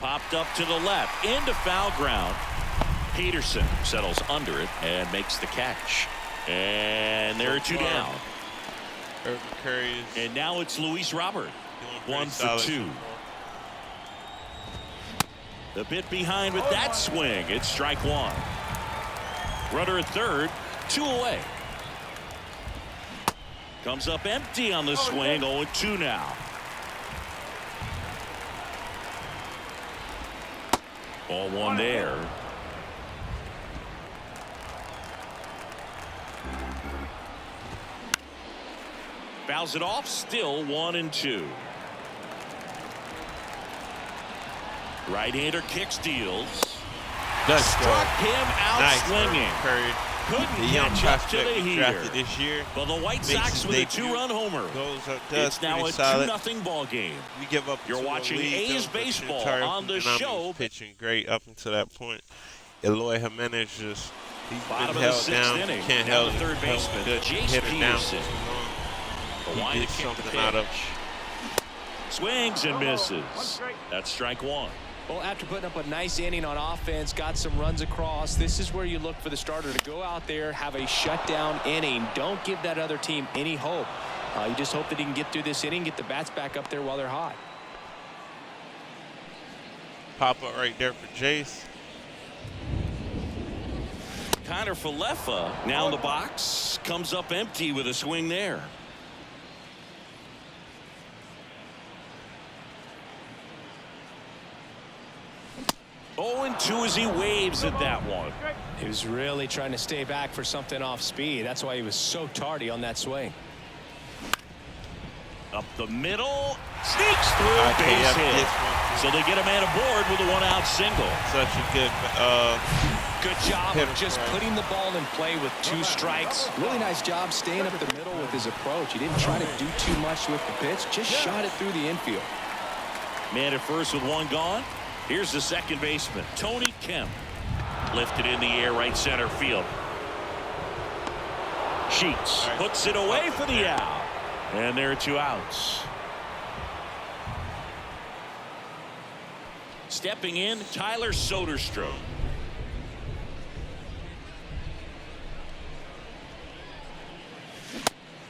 Popped up to the left into foul ground. Peterson settles under it and makes the catch. And there are two down. Irvin Curry is and now it's Luis Robert. 1 for 2. The bit behind with that swing. It's strike one. Runner at third. 2 away. Comes up empty on the swing. 0-2 now. 0-1 there. Fouls it off. Still 1-2. Right-hander kicks, deals. Struck him out nice swinging. Curry. Couldn't catch up to the heater. This year. But the White Sox with a 2-run homer. It's now a 2-0 ball game. We give up. You're watching A's baseball on the show. Pitching great up until that point. Eloy Jimenez just he's Bottom been of the held 6th down. inning. Can't Now held the third baseman, Jace Peterson. He did something out of. Swings and misses. That's strike one. Well, after putting up a nice inning on offense, got some runs across, this is where you look for the starter to go out there, have a shutdown inning. Don't give that other team any hope. You just hope that he can get through this inning, get the bats back up there while they're hot. Pop up right there for Jace. Connor Falefa now in the box, comes up empty with a swing there. 0-2 as he waves at that one. He was really trying to stay back for something off speed. That's why he was so tardy on that swing. Up the middle, sneaks through, base hit. So they get a man aboard with a one-out single. Such a good job of just putting the ball in play with 2 strikes. Really nice job staying up the middle with his approach. He didn't try to do too much with the pitch, just shot it through the infield. Man at first with 1 gone. Here's the second baseman, Tony Kemp. Lifted in the air, right center field. Sheets puts it away for the out. And there are 2 outs. Stepping in, Tyler Soderstrom.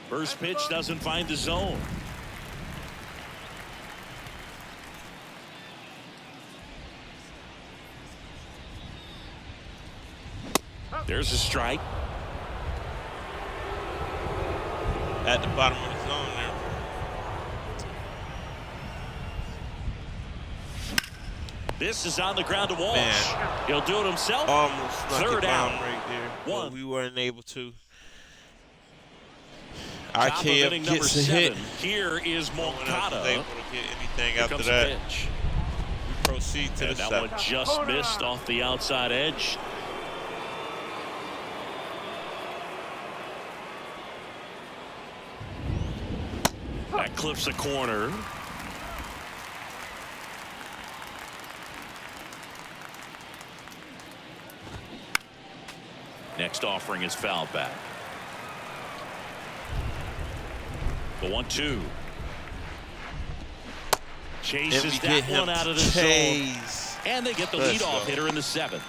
First pitch doesn't find the zone. There's a strike. At the bottom of the zone there. This is on the ground to Walsh. Man. He'll do it himself. Almost Third out right there. 1. We weren't able to. Top of inning number gets a 7. hit. Here is Moncada. Able to get anything Here after comes that. the pitch. We proceed to And the that 7th. one just missed off the outside edge. That clips a corner. Next offering is fouled back. The 1-2. Chases that one out of the zone. And they get the leadoff hitter in the 7th.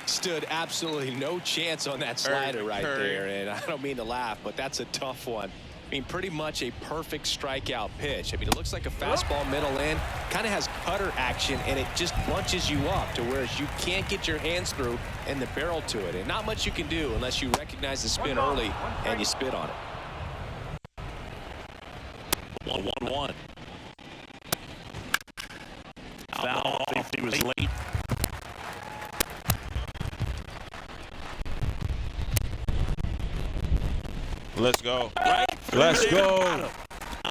Stood absolutely no chance on that slider right there. And I don't mean to laugh, but that's a tough one. I mean, pretty much a perfect strikeout pitch. I mean, it looks like a fastball middle in, kind of has cutter action, and it just bunches you up to where you can't get your hands through and the barrel to it. And not much you can do unless you recognize the spin early and you spit on it. 1-1. Foul off. He was late. Let's go. Right. Let's go.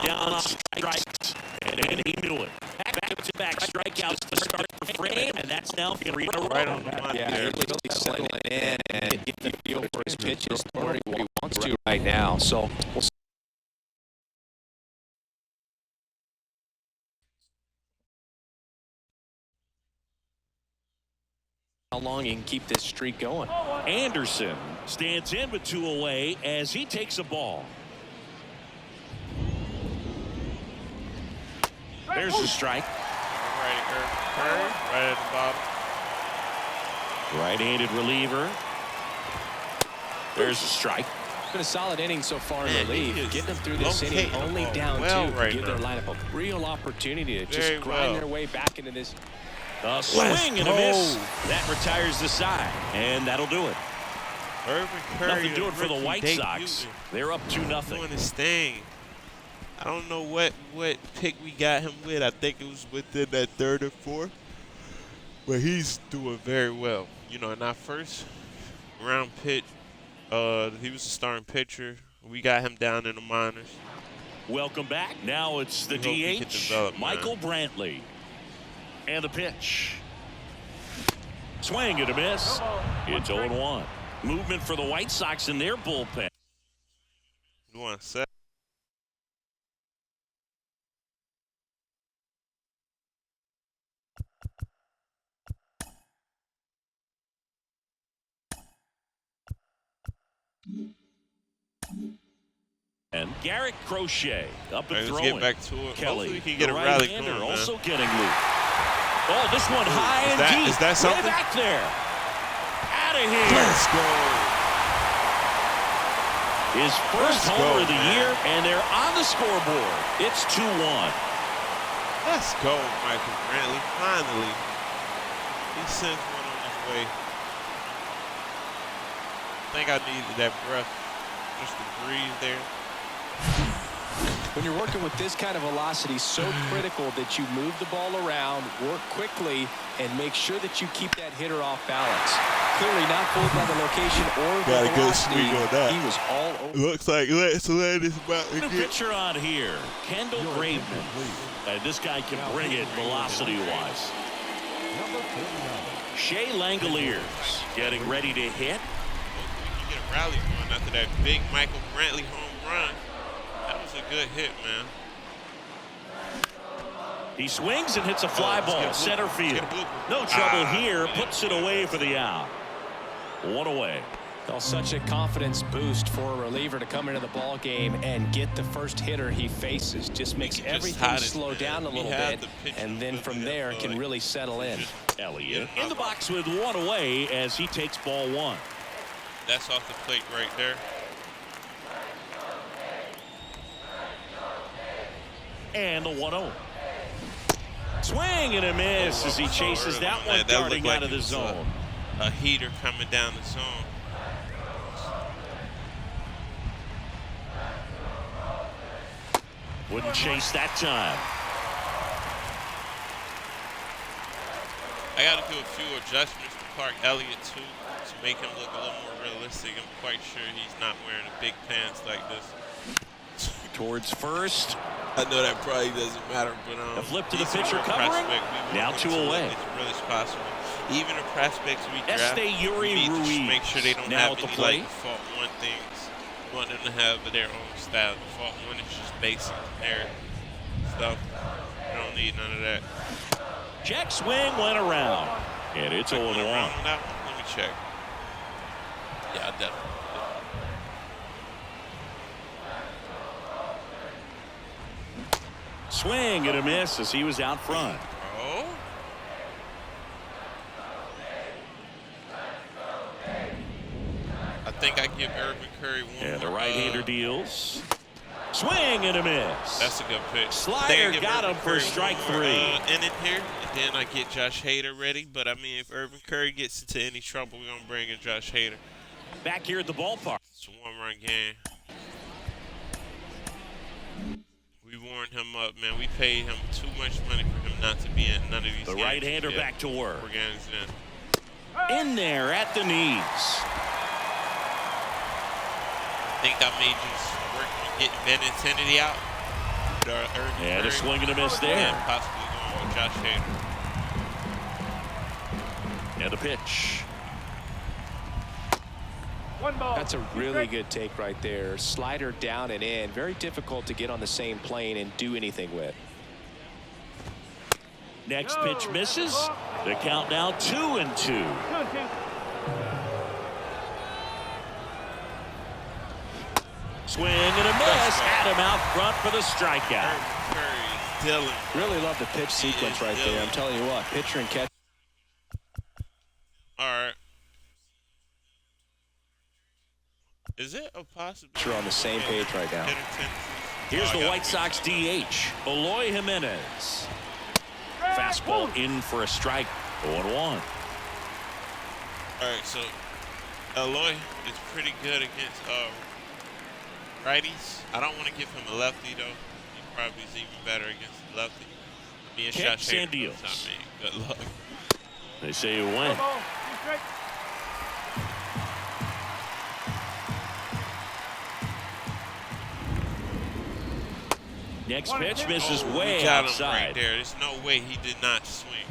Down on strikes. And he knew it. Back-to-back strikeouts to start the frame. And that's now 3 in a row. Right on the money. Yeah, he's really settling in and getting the feel for his pitches where he wants to right now. So we'll see how long he can keep this streak going. Anderson stands in with 2 away as he takes a ball. There's the strike. Right at the bottom. Right-handed reliever. There's a strike. It's been a solid inning so far in relief. Getting them through this inning only down 2 give their lineup a real opportunity to just grind their way back into this. A swing and a miss. That retires the side, and that'll do it. Nothing doing for the White Sox. They're up 2-0. Doing his thing. I don't know what pick we got him with. I think it was within that 3rd or 4th. But he's doing very well. You know, in our first round pick, he was a starting pitcher. We got him down in the minors. Welcome back. Now it's the DH, Michael Brantley. And the pitch. Swing and a miss. It's 0-1. Movement for the White Sox in their bullpen. You want to set? And Garrett Crochet up and throwing. Let's get back to it. Kelly, hopefully we can get the a rally right-hander, going, also getting loose. Oh, this one high and deep. Is that something? Way back there. Out of here. Let's go. His first homer of the year, and they're on the scoreboard. It's 2-1. Let's go, Michael Brantley. Finally. He sends one on his way. I think I needed that breath just to breathe there. When you're working with this kind of velocity, so critical that you move the ball around, work quickly, and make sure that you keep that hitter off balance. Clearly not fooled by the location or the velocity. He was all over. Looks like Let's Let is about to get. The pitcher on here, Kendall Graveman. This guy can bring it velocity-wise. Shea Langoliers getting ready to hit. You get a rally going after that big Michael Brantley home run. That was a good hit, man. He swings and hits a fly ball, center field. No trouble here, puts it away for the out. One away. Well, such a confidence boost for a reliever to come into the ball game and get the first hitter he faces. Just makes everything slow down a little bit, and then from there can really settle in. Elliott in the box with one away as he takes ball one. That's off the plate right there. And the 1-0. Swing and a miss as he chases that one darting out of the zone. A heater coming down the zone. Wouldn't chase that time. I got to do a few adjustments to Clark Elliott too to make him look a little more realistic. I'm quite sure he's not wearing the big pants like this. Towards first. I know that probably doesn't matter, but a flip to the pitcher covering. Now 2 away. As really as possible. Even the prospects we draft, we need to make sure they don't have any play. default one things. We want them to have their own style. Default one is just basic generic stuff. We don't need none of that. Check swing went around, and it's 0-1. Let me check. Yeah, I definitely. Swing and a miss as he was out front. Oh. I think I give Irvin Curry one. And the right-hander deals. Swing and a miss. That's a good pitch. Slider got him for strike 3. In it here, and then I get Josh Hader ready. But I mean, if Irvin Curry gets into any trouble, we're gonna bring in Josh Hader. Back here at the ballpark. It's a one-run game. We warned him up, man. We paid him too much money for him not to be in none of these games. The right-hander back to work. 4 games in there at the knees. I think I may just work on getting Benintendi out. And a swing and a miss there. And possibly going with Josh Hader. And a pitch. That's a really good take right there. Slider down and in. Very difficult to get on the same plane and do anything with. Next pitch misses. The count now 2-2. Swing and a miss. Had him out front for the strikeout. Really love the pitch sequence right there. I'm telling you what, pitcher and catcher. All right. Is it a possibility? We're on the same page right now. Here's the White Sox DH, Eloy Jimenez. Fastball in for a strike. 0-1. All right, so Eloy is pretty good against righties. I don't want to give him a lefty though. He probably is even better against the lefty. Me and Josh Hader. Good luck. They say you win. Next pitch misses way outside. Right there. There's no way he did not swing.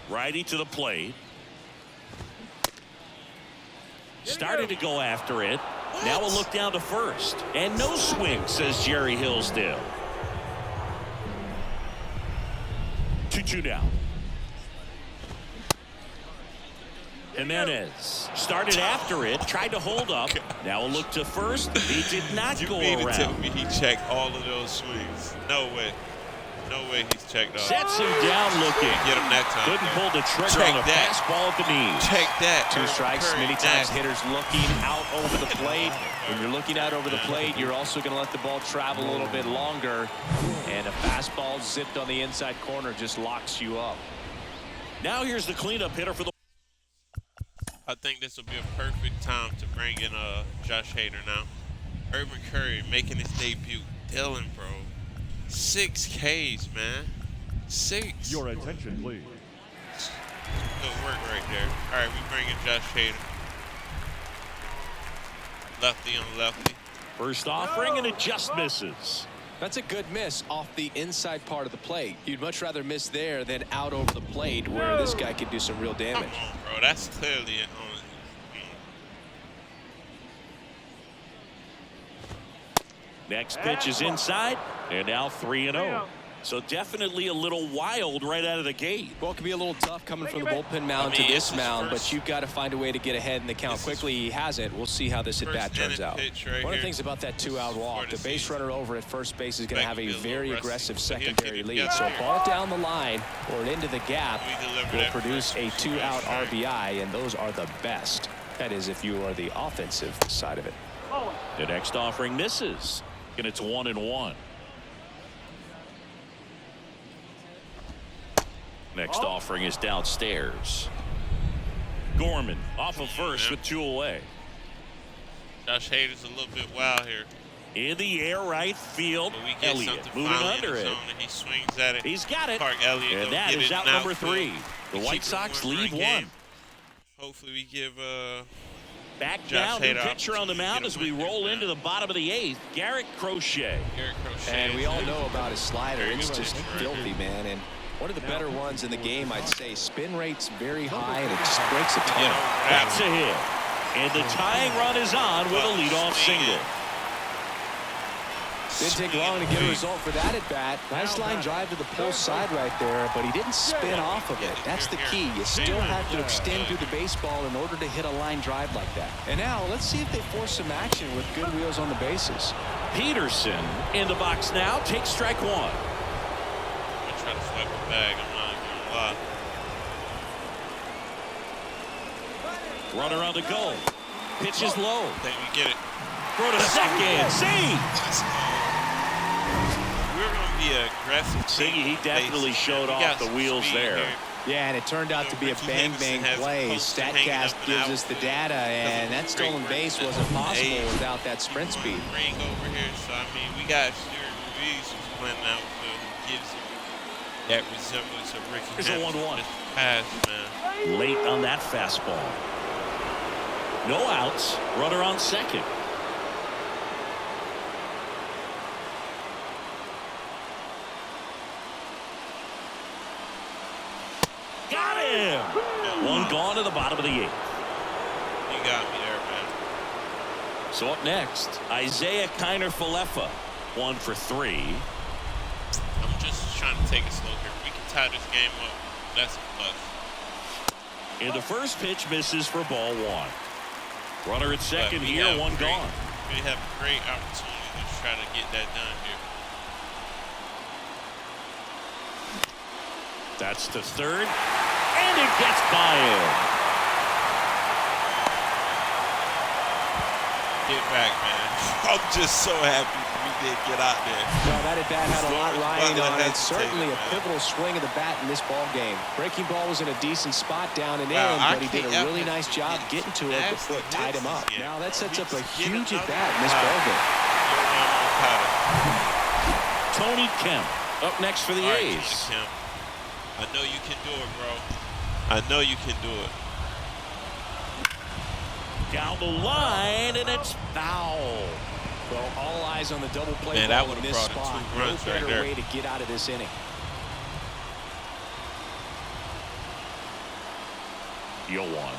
Righty to the plate. Started to go after it. What? Now a look down to first. And no swing, says Jerry Hillsdale. 2-2 down. Jimenez started after it, tried to hold up. Now a look to first. He did not go around. You mean to tell me he checked all of those swings? No way. No way he's checked off. Sets him down looking. Get him that time. Couldn't pull the trigger on a fastball at the knees. Check that. 2 strikes. Many times hitters looking out over the plate. When you're looking out over the plate, you're also going to let the ball travel a little bit longer. And a fastball zipped on the inside corner just locks you up. Now here's the cleanup hitter for the. I think this will be a perfect time to bring in Josh Hader now. Urban Curry making his debut. Dylan, bro. 6 Ks, man. 6. Your attention, please. Good work right there. All right, we bring in Josh Hader. Lefty on lefty. First offering, and it just misses. That's a good miss off the inside part of the plate. You'd much rather miss there than out over the plate where this guy could do some real damage. Come on, bro. That's clearly on. Next pitch is inside, and now 3-0. So definitely a little wild right out of the gate. Well, it can be a little tough coming from the bullpen mound to this mound, but you've got to find a way to get ahead in the count quickly. He hasn't. We'll see how this at-bat turns out. One of the things about that 2-out walk, the base runner over at first base is going to have a very aggressive secondary lead. So a ball down the line or into the gap will produce a 2-out RBI, and those are the best. That is if you are the offensive side of it. The next offering misses, and it's 1-1. Next offering is downstairs. Gorman off of first with 2 away. Josh Hader's a little bit wild here. In the air right field. But we get Elliott moving under it. He swings at it. He's got it. Park Elliott, and that is out number 3. The White Sox lead 1. Hopefully we give back Josh down, new Hader pitcher on the mound as we roll into the bottom of the 8th. Garrett Crochet. And we all know about his slider. It's just filthy, man. And one of the better ones in the game, I'd say. Spin rate's very high, and it just breaks a ton. That's a hit. And the tying run is on with a leadoff single. Didn't take long to get a result for that at bat. Nice line drive to the pull side right there, but he didn't spin off of it. That's the key. You still have to extend through the baseball in order to hit a line drive like that. And now let's see if they force some action with good wheels on the bases. Peterson in the box now. Takes strike 1. I'm gonna try to swipe the bag. I'm not gonna lie. Runner on the goal. Pitch is low. I think we get it. Throw to second. See. We're going to be aggressive. Siggy, he definitely showed off the wheels there. Yeah, and it turned out to be a bang-bang play. StatCast gives us the data, and that stolen base wasn't possible without that sprint speed. Ring over here, so I mean, we got Stuart Ruiz who's playing outfield who gives you that resemblance of Ricky. Here's a 1-1. Pass, man. Late on that fastball. No outs. Runner on second. Got him! One gone to the bottom of the 8th. You got me there, man. So up next, Isaiah Kiner-Falefa, 1 for 3. I'm just trying to take it slow here. We can tie this game up. That's a plus. And the first pitch misses for ball 1. Runner at second here, 1 gone. We have a great opportunity to try to get that done here. That's to third, and it gets by him. Get back, man. I'm just so happy we did get out there. Well, that at-bat had a lot riding on it. Certainly a pivotal swing of the bat in this ball game. Breaking ball was in a decent spot down and in, but he did a really nice job getting to it before it tied him up. Now that sets up a huge at-bat in this ball game. Tony Kemp up next for the A's. I know you can do it, bro. I know you can do it. Down the line, and it's foul. Well, all eyes on the double play Man, ball in this spot. No better right way to get out of this inning. Yo one.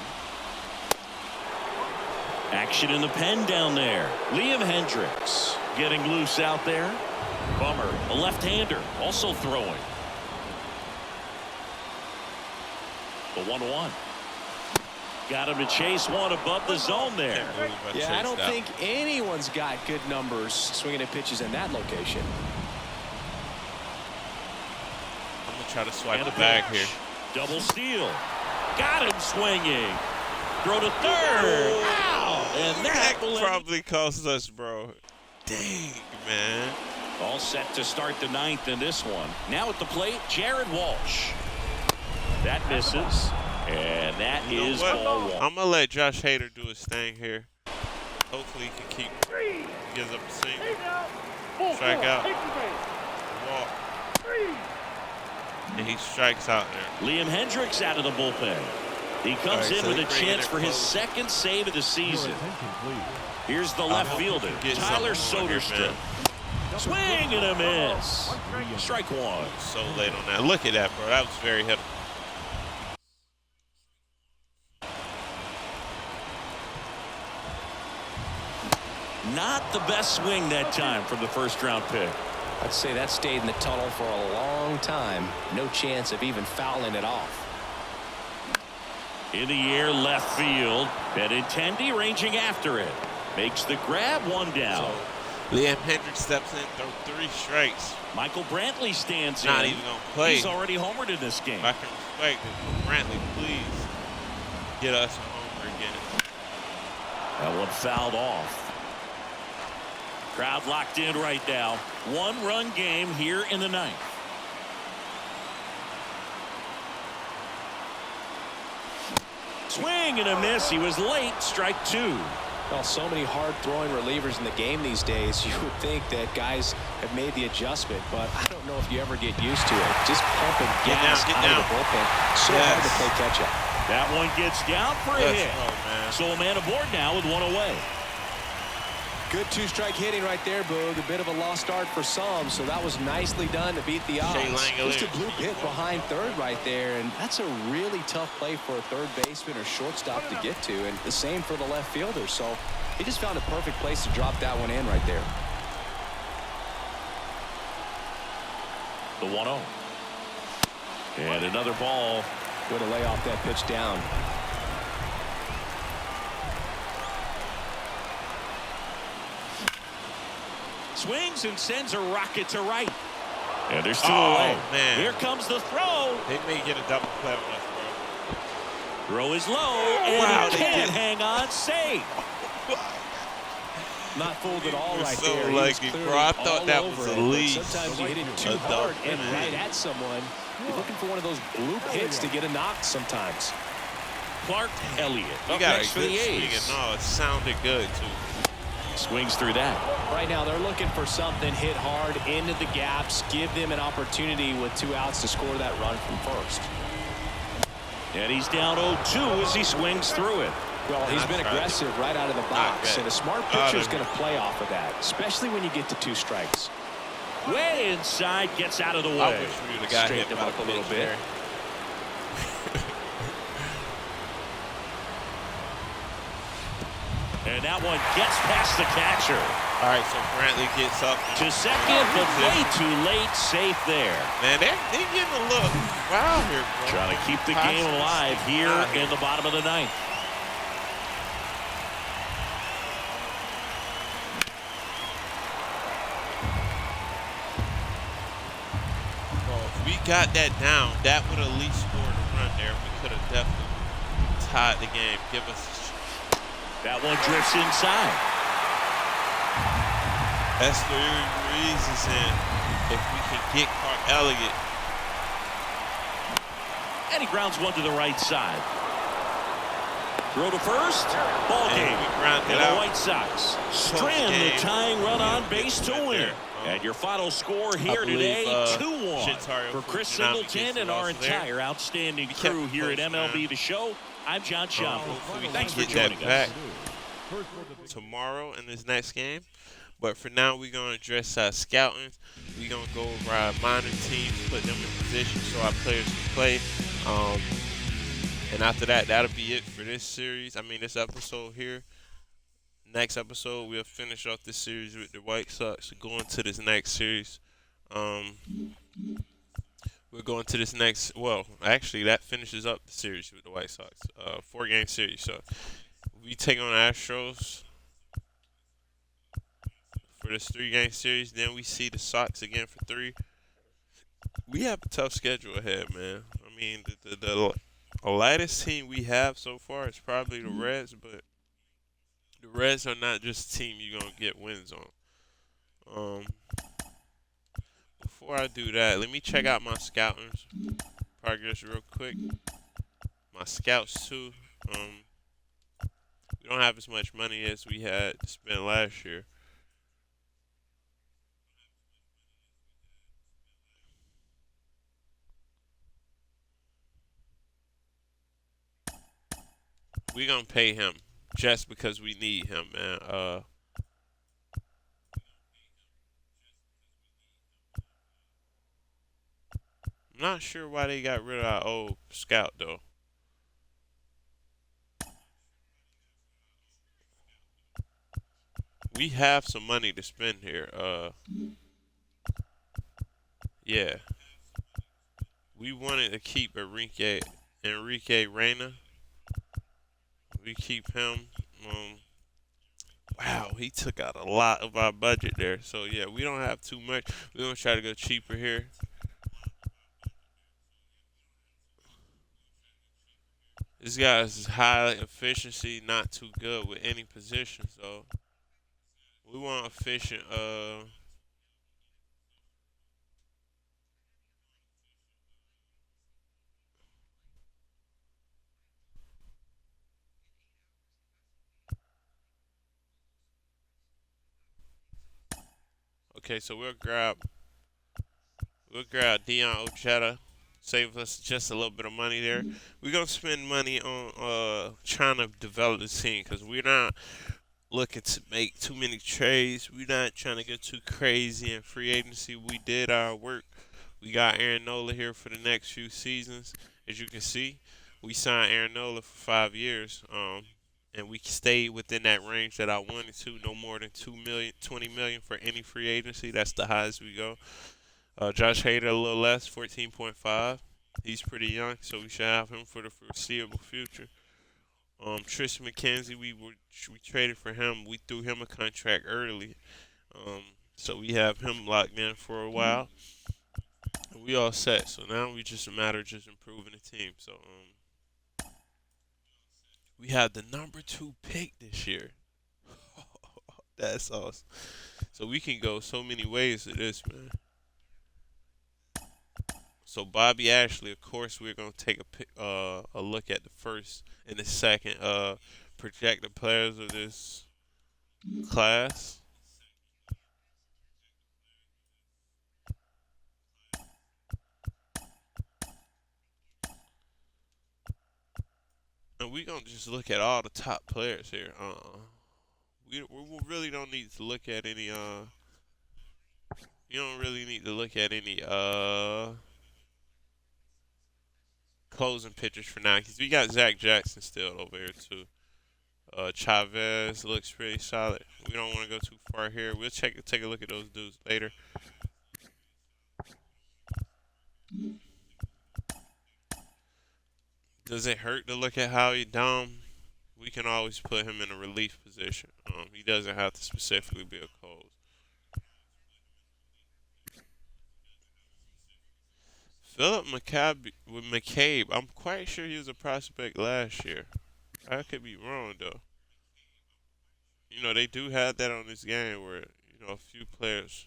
Action in the pen down there. Liam Hendricks getting loose out there. Bummer, a left-hander, also throwing. The 1-1. Got him to chase one above the zone there. Yeah, I don't think anyone's got good numbers swinging at pitches in that location. going to try to swipe the bag here. Double steal. Got him swinging. Throw to third. Ow! And that probably cost us, bro. Dang, man. All set to start the ninth in this one. Now at the plate, Jared Walsh. That misses. And that is ball one. I'm going to let Josh Hader do his thing here. Hopefully he can keep, gives up a single. Strike out. Walk. And he strikes out there. Liam Hendricks out of the bullpen. He comes in with a chance for his second save of the season. Here's the left fielder, Tyler Soderstrom. Swing and a miss. Strike one. So late on that. Look at that, bro. That was very hittable. Not the best swing that time from the first-round pick. I'd say that stayed in the tunnel for a long time. No chance of even fouling it off. In the air, left field. Benintendi ranging after it. Makes the grab, one down. So, Liam Hendricks steps in, throw 3 strikes. Michael Brantley stands Not in. even going to play. He's already homered in this game. I can respect it. Brantley, please get us a homer again. That one fouled off. Crowd locked in right now. 1-run game here in the ninth. Swing and a miss. He was late. Strike 2. Well, so many hard-throwing relievers in the game these days. You would think that guys have made the adjustment, but I don't know if you ever get used to it. Just pumping gas out of the bullpen. So hard to play catch-up. That one gets down for a hit. So a man aboard now with 1 away. Good 2-strike hitting right there, Boog. A bit of a lost start for some, so that was nicely done to beat the odds. Just a bloop hit behind third right there, and that's a really tough play for a third baseman or shortstop to get to, and the same for the left fielder. So he just found a perfect place to drop that one in right there. The 1-0. And another ball. Way to lay off that pitch down. Swings and sends a rocket to right. And there's 2 away. Man. Here comes the throw. They may get a double play on us, bro. Throw is low, and he can't hang on. Safe. Not fooled at all right so there. Lucky, bro. I thought that was a lead. Sometimes you hit it too hard and right at someone. You're looking for one of those bloop hits to get a knock sometimes. Clark Elliott up next for the A's. No, it sounded good, too. Swings through that. Right now they're looking for something hit hard into the gaps, give them an opportunity with 2 outs to score that run from first. And he's down 0-2 as he swings through it. Well, he's been aggressive right out of the box, and a smart pitcher is going to play off of that, especially when you get to 2 strikes. Way inside, gets out of the way. I wish we would have got hit him up a little bit. And that one gets past the catcher. All right, so Brantley gets up to second, but way too late. Safe there. Man, they're getting a look wild here, bro. Trying to keep the game alive here in the bottom of the ninth. Well, if we got that down, that would at least scored a run there. We could have definitely tied the game. Give us a shot. That one drifts inside. That's the reasons, and if we can get Clark Elliott. And he grounds one to the right side. Throw to first. Ball game. And the White Sox strand the tying run on base to win. And your final score here today, 2-1 for Chris Singleton and our entire outstanding crew here at MLB The Show. I'm John Schaumburg. Thanks for joining us. Tomorrow in this next game. But for now, we're going to address scouting. We're going to go over our minor teams, put them in position so our players can play. And after that, that'll be it for this series. This episode here. Next episode, we'll finish off this series with the White Sox. Going to this next series. We're going to this next. Well, actually, that finishes up the series with the White Sox. 4-game series. So we take on Astros for this 3-game series. Then we see the Sox again for 3. We have a tough schedule ahead, man. I mean, the lightest team we have so far is probably the Reds, but the Reds are not just a team you're gonna get wins on. Um, Before I do that, let me check out my scouting progress real quick. My scouts too. Um, we don't have as much money as we had to spend last year. We gonna pay him just because we need him, man. I'm not sure why they got rid of our old scout though. We have some money to spend here. Yeah, we wanted to keep Enrique Reina. We keep him. Um, wow, he took out a lot of our budget there. So yeah, we don't have too much. We're gonna try to go cheaper here. This guy's high efficiency, not too good with any position. So we want efficient. Okay, so we'll grab Dion Ocheta. Save us just a little bit of money there. We're gonna spend money on trying to develop the team because we're not looking to make too many trades. We're not trying to get too crazy in free agency. We did our work. We got Aaron Nola here for the next few seasons. As you can see, we signed Aaron Nola for 5 years. And we stayed within that range that I wanted to. No more than 2 million, 20 million for any free agency. That's the highest we go. Josh Hader a little less, 14.5. He's pretty young, so we should have him for the foreseeable future. Tristan McKenzie, we traded for him. We threw him a contract early, um, so we have him locked in for a while. We all set. So now we just a matter of just improving the team. So we have the number 2 pick this year. That's awesome. So we can go so many ways with this, man. So Bobby Ashley, of course, we're gonna take a look at the first and the second projected players of this class. And we're gonna just look at all the top players here. We really don't need to look at any. You don't really need to look at any closing pitchers for now because we got Zach Jackson still over here too. Chavez looks pretty solid. We don't want to go too far here. We'll take a look at those dudes later. Does it hurt to look at Howie Dom? We can always put him in a relief position. He doesn't have to specifically be a close. Philip McCabe, I'm quite sure he was a prospect last year. I could be wrong though. They do have that on this game where a few players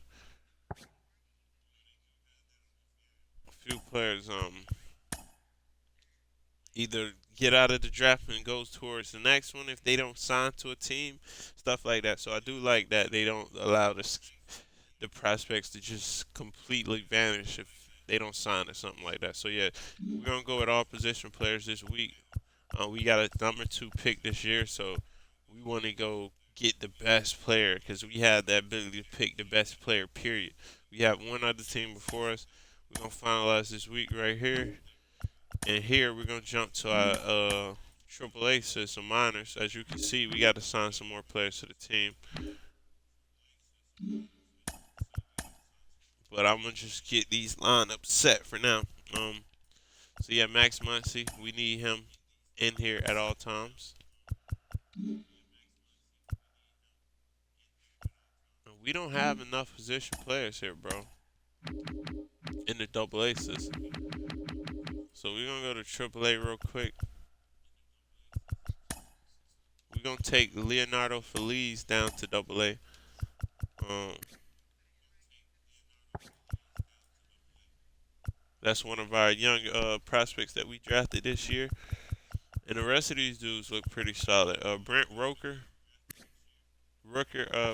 either get out of the draft and goes towards the next one if they don't sign to a team, stuff like that. So I do like that they don't allow the prospects to just completely vanish if they don't sign or something like that. So yeah, we're gonna go with all position players this week. We got a number 2 pick this year, so we want to go get the best player because we have the ability to pick the best player. Period. We have one other team before us. We're gonna finalize this week right here, and here we're gonna jump to our AAA system minors. As you can see, we got to sign some more players to the team. But I'm gonna just get these lineups set for now. So yeah, Max Muncy, we need him in here at all times. We don't have enough position players here, bro. in the AA system. So we're gonna go to AAA real quick. We're gonna take Leonardo Feliz down to AA. That's one of our young prospects that we drafted this year. And the rest of these dudes look pretty solid. Brent Rooker,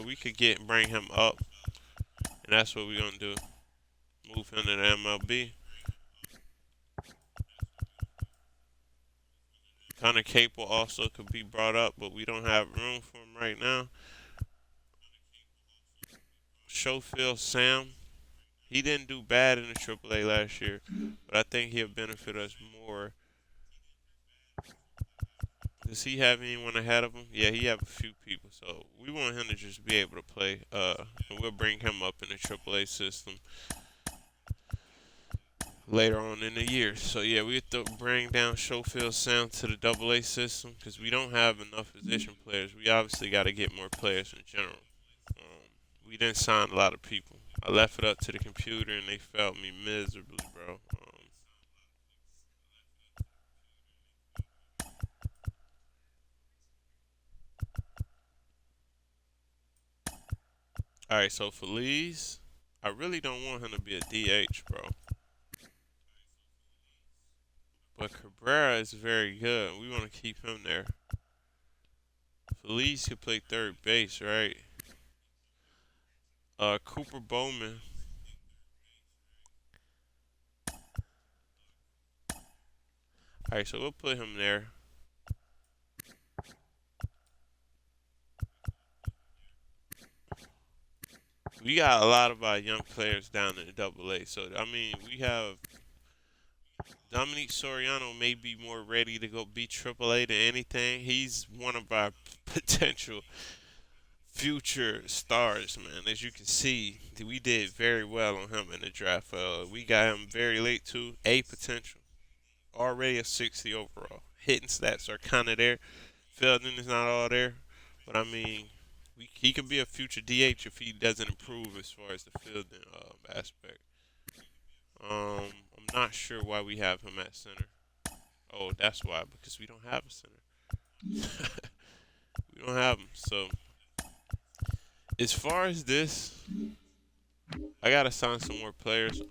we could bring him up, and that's what we're gonna do. Move him to the MLB. Connor Capel also could be brought up, but we don't have room for him right now. Schofield Sam, he didn't do bad in the AAA last year, but I think he'll benefit us more. Does he have anyone ahead of him? Yeah, he have a few people, so we want him to just be able to play. And we'll bring him up in the AAA system later on in the year. So yeah, we have to bring down Schofield Sound to the AA system because we don't have enough position players. We obviously got to get more players in general. We didn't sign a lot of people. I left it up to the computer and they failed me miserably, bro. All right, so Feliz, I really don't want him to be a DH, bro. But Cabrera is very good. We want to keep him there. Feliz could play third base, right? Cooper Bowman. All right, so we'll put him there. We got a lot of our young players down in the AA. So, I mean, we have Dominique Soriano may be more ready to go be AAA than anything. He's one of our potential future stars, man. As you can see, we did very well on him in the draft. We got him very late, too. A potential. Already a 60 overall. Hitting stats are kind of there. Fielding is not all there. But, I mean, he could be a future DH if he doesn't improve as far as the fielding aspect. I'm not sure why we have him at center. Oh, that's why, because we don't have a center. We don't have him. So, as far as this, I gotta sign some more players.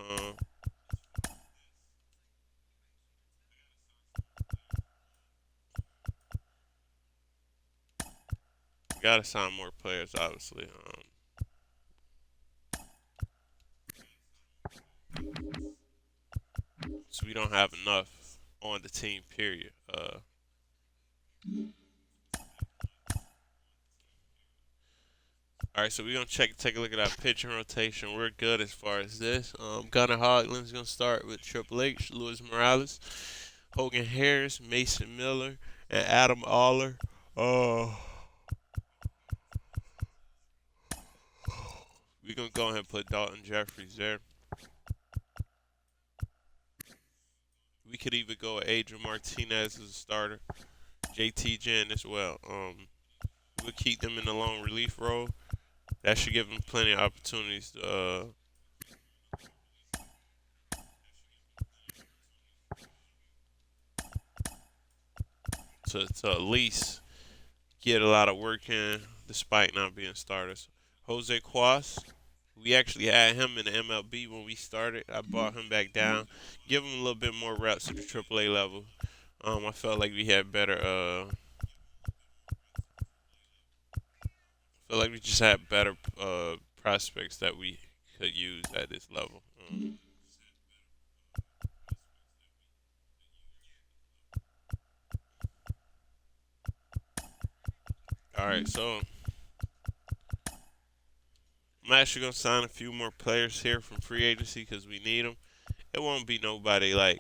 Gotta sign more players, obviously. So we don't have enough on the team, period. All right, so we're gonna take a look at our pitching rotation. We're good as far as this. Gunnar Hogland's gonna start with Triple H, Luis Morales, Hogan Harris, Mason Miller, and Adam Aller. We're gonna go ahead and put Dalton Jeffries there. We could even go with Adrian Martinez as a starter, JT Jen as well. We'll keep them in the long relief role. That should give them plenty of opportunities to at least get a lot of work in despite not being starters. Jose Cuas, we actually had him in the MLB when we started. I brought him back down, give him a little bit more reps at the AAA level. I felt like we had better. Felt like we just had better prospects that we could use at this level. All right, so I'm actually gonna sign a few more players here from free agency because we need them. It won't be nobody like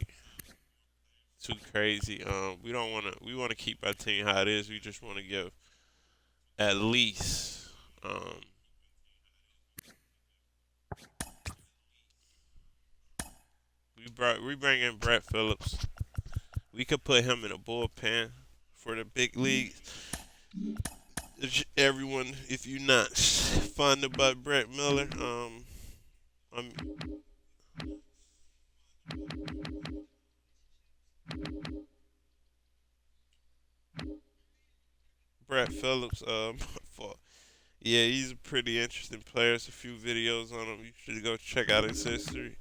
too crazy. We don't want to. We want to keep our team how it is. We just want to give at least. We bring in Brett Phillips. We could put him in a bullpen for the big leagues. Everyone, if you're not fond about Brett Miller, Wyatt Phillips. For Yeah, he's a pretty interesting player. There's a few videos on him. You should go check out his history.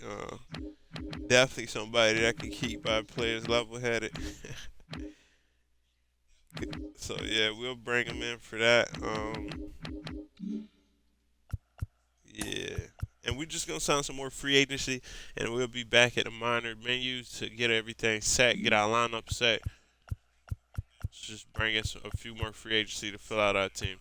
Definitely somebody that can keep our players level-headed. So yeah, we'll bring him in for that. Yeah, and we're just gonna sign some more free agency, and we'll be back at the minor menus to get everything set, get our lineup set. Just bring us a few more free agency to fill out our team.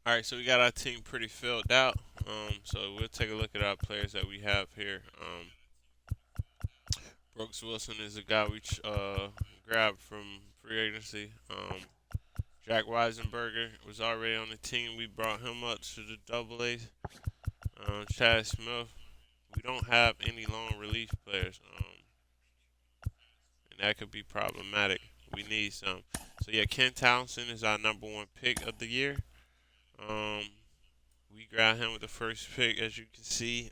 All right, so we got our team pretty filled out. So we'll take a look at our players that we have here. Brooks Wilson is a guy we grabbed from free agency. Jack Weisenberger was already on the team. We brought him up to the Double A. Chad Smith. We don't have any long relief players, and that could be problematic. We need some. So yeah, Ken Townsend is our #1 pick of the year. Um, we grabbed him with the first pick, as you can see.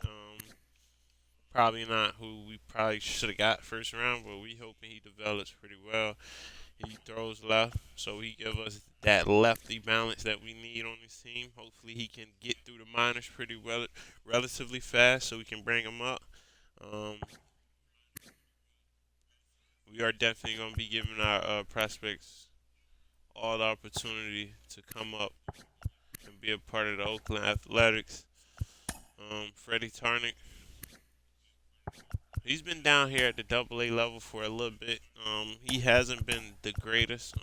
Probably not who we probably should have got first round, but we hoping he develops pretty well. He throws left, so he give us that lefty balance that we need on this team. Hopefully, he can get through the minors pretty well, relatively fast, so we can bring him up. Um, we are definitely going to be giving our prospects all the opportunity to come up and be a part of the Oakland Athletics. Freddie Tarnick, he's been down here at the Double A level for a little bit. He hasn't been the greatest.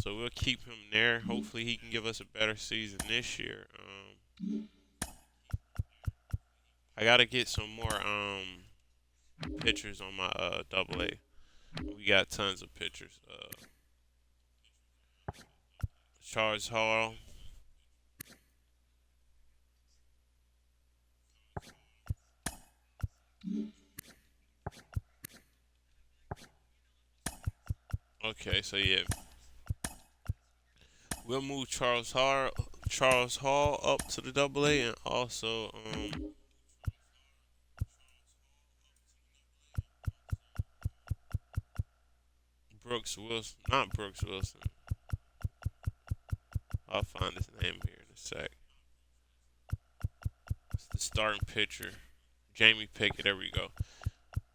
So we'll keep him there. Hopefully, he can give us a better season this year. I gotta get some more pitchers on my Double A. We got tons of pitchers. Charles Hall. Okay, so yeah, we'll move Charles Hall up to the Double A, and also Brooks Wilson. Not Brooks Wilson. I'll find his name here in a sec. It's the starting pitcher, Jamie Pickett. There we go.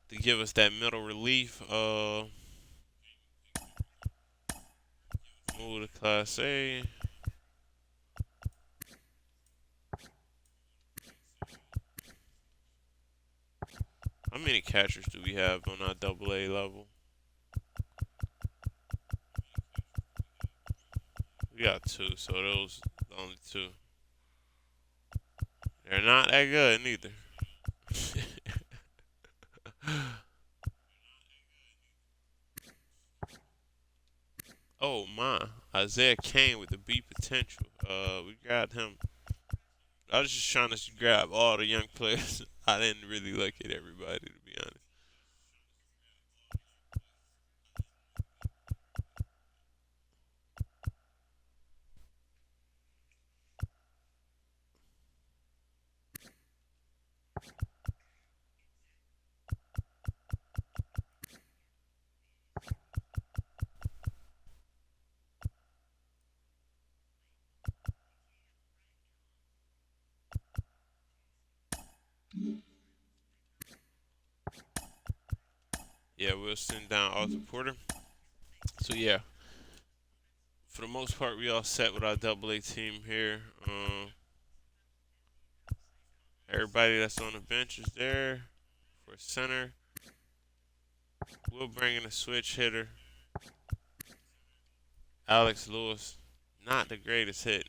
To give us that middle relief. Move to Class A. How many catchers do we have on our Double A level? We got 2, so those the only 2. They're not that good neither. Oh my, Isaiah Kane with the B potential. We got him. I was just trying to grab all the young players. I didn't really look at everybody, to be honest. Yeah, we'll send down Arthur Porter. So yeah, for the most part, we all set with our double A team here. Everybody that's on the bench is there for center. We'll bring in a switch hitter. Alex Lewis, not the greatest hit.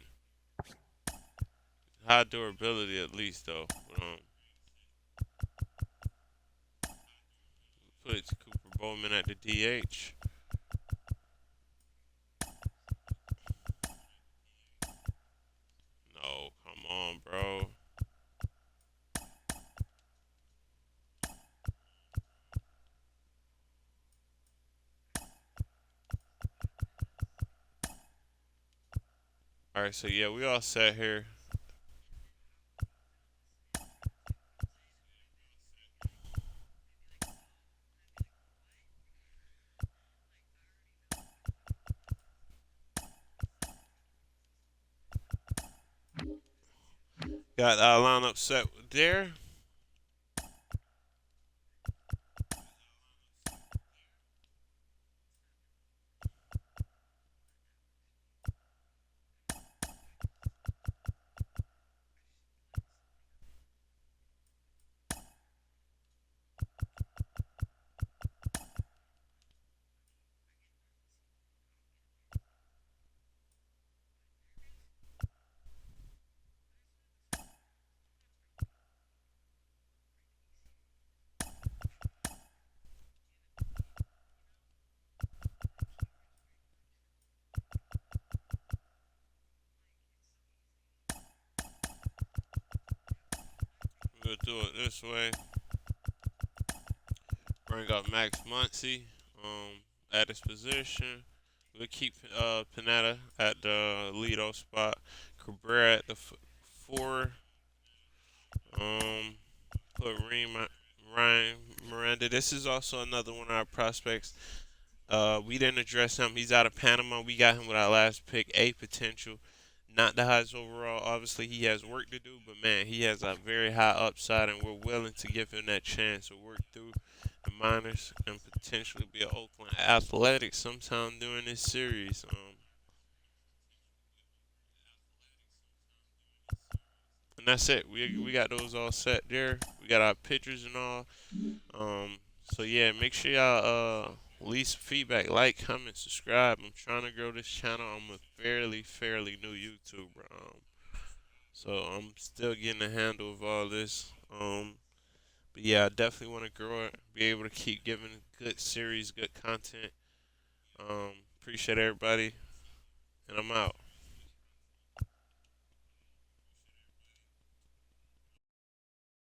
High durability at least though. Put Cooper Bowman at the DH. No, come on, bro. All right, so yeah, we all set here. Got our lineup set there. We'll do it this way. Bring up Max Muncy at his position. We'll keep Panetta at the leadoff spot. Cabrera at the 4. Um, put Ryan Miranda. This is also another one of our prospects. We didn't address him. He's out of Panama. We got him with our last pick. A potential. Not the highest overall. Obviously, he has work to do, but man, he has a very high upside, and we're willing to give him that chance to work through the minors and potentially be an Oakland Athletic sometime during this series. And that's it. We got those all set there. We got our pictures and all. So yeah, make sure y'all leave some feedback, like, comment, subscribe. I'm trying to grow this channel. I'm a fairly new YouTuber. So I'm still getting the handle of all this. But yeah, I definitely want to grow it, be able to keep giving good series, good content. Appreciate everybody, and I'm out.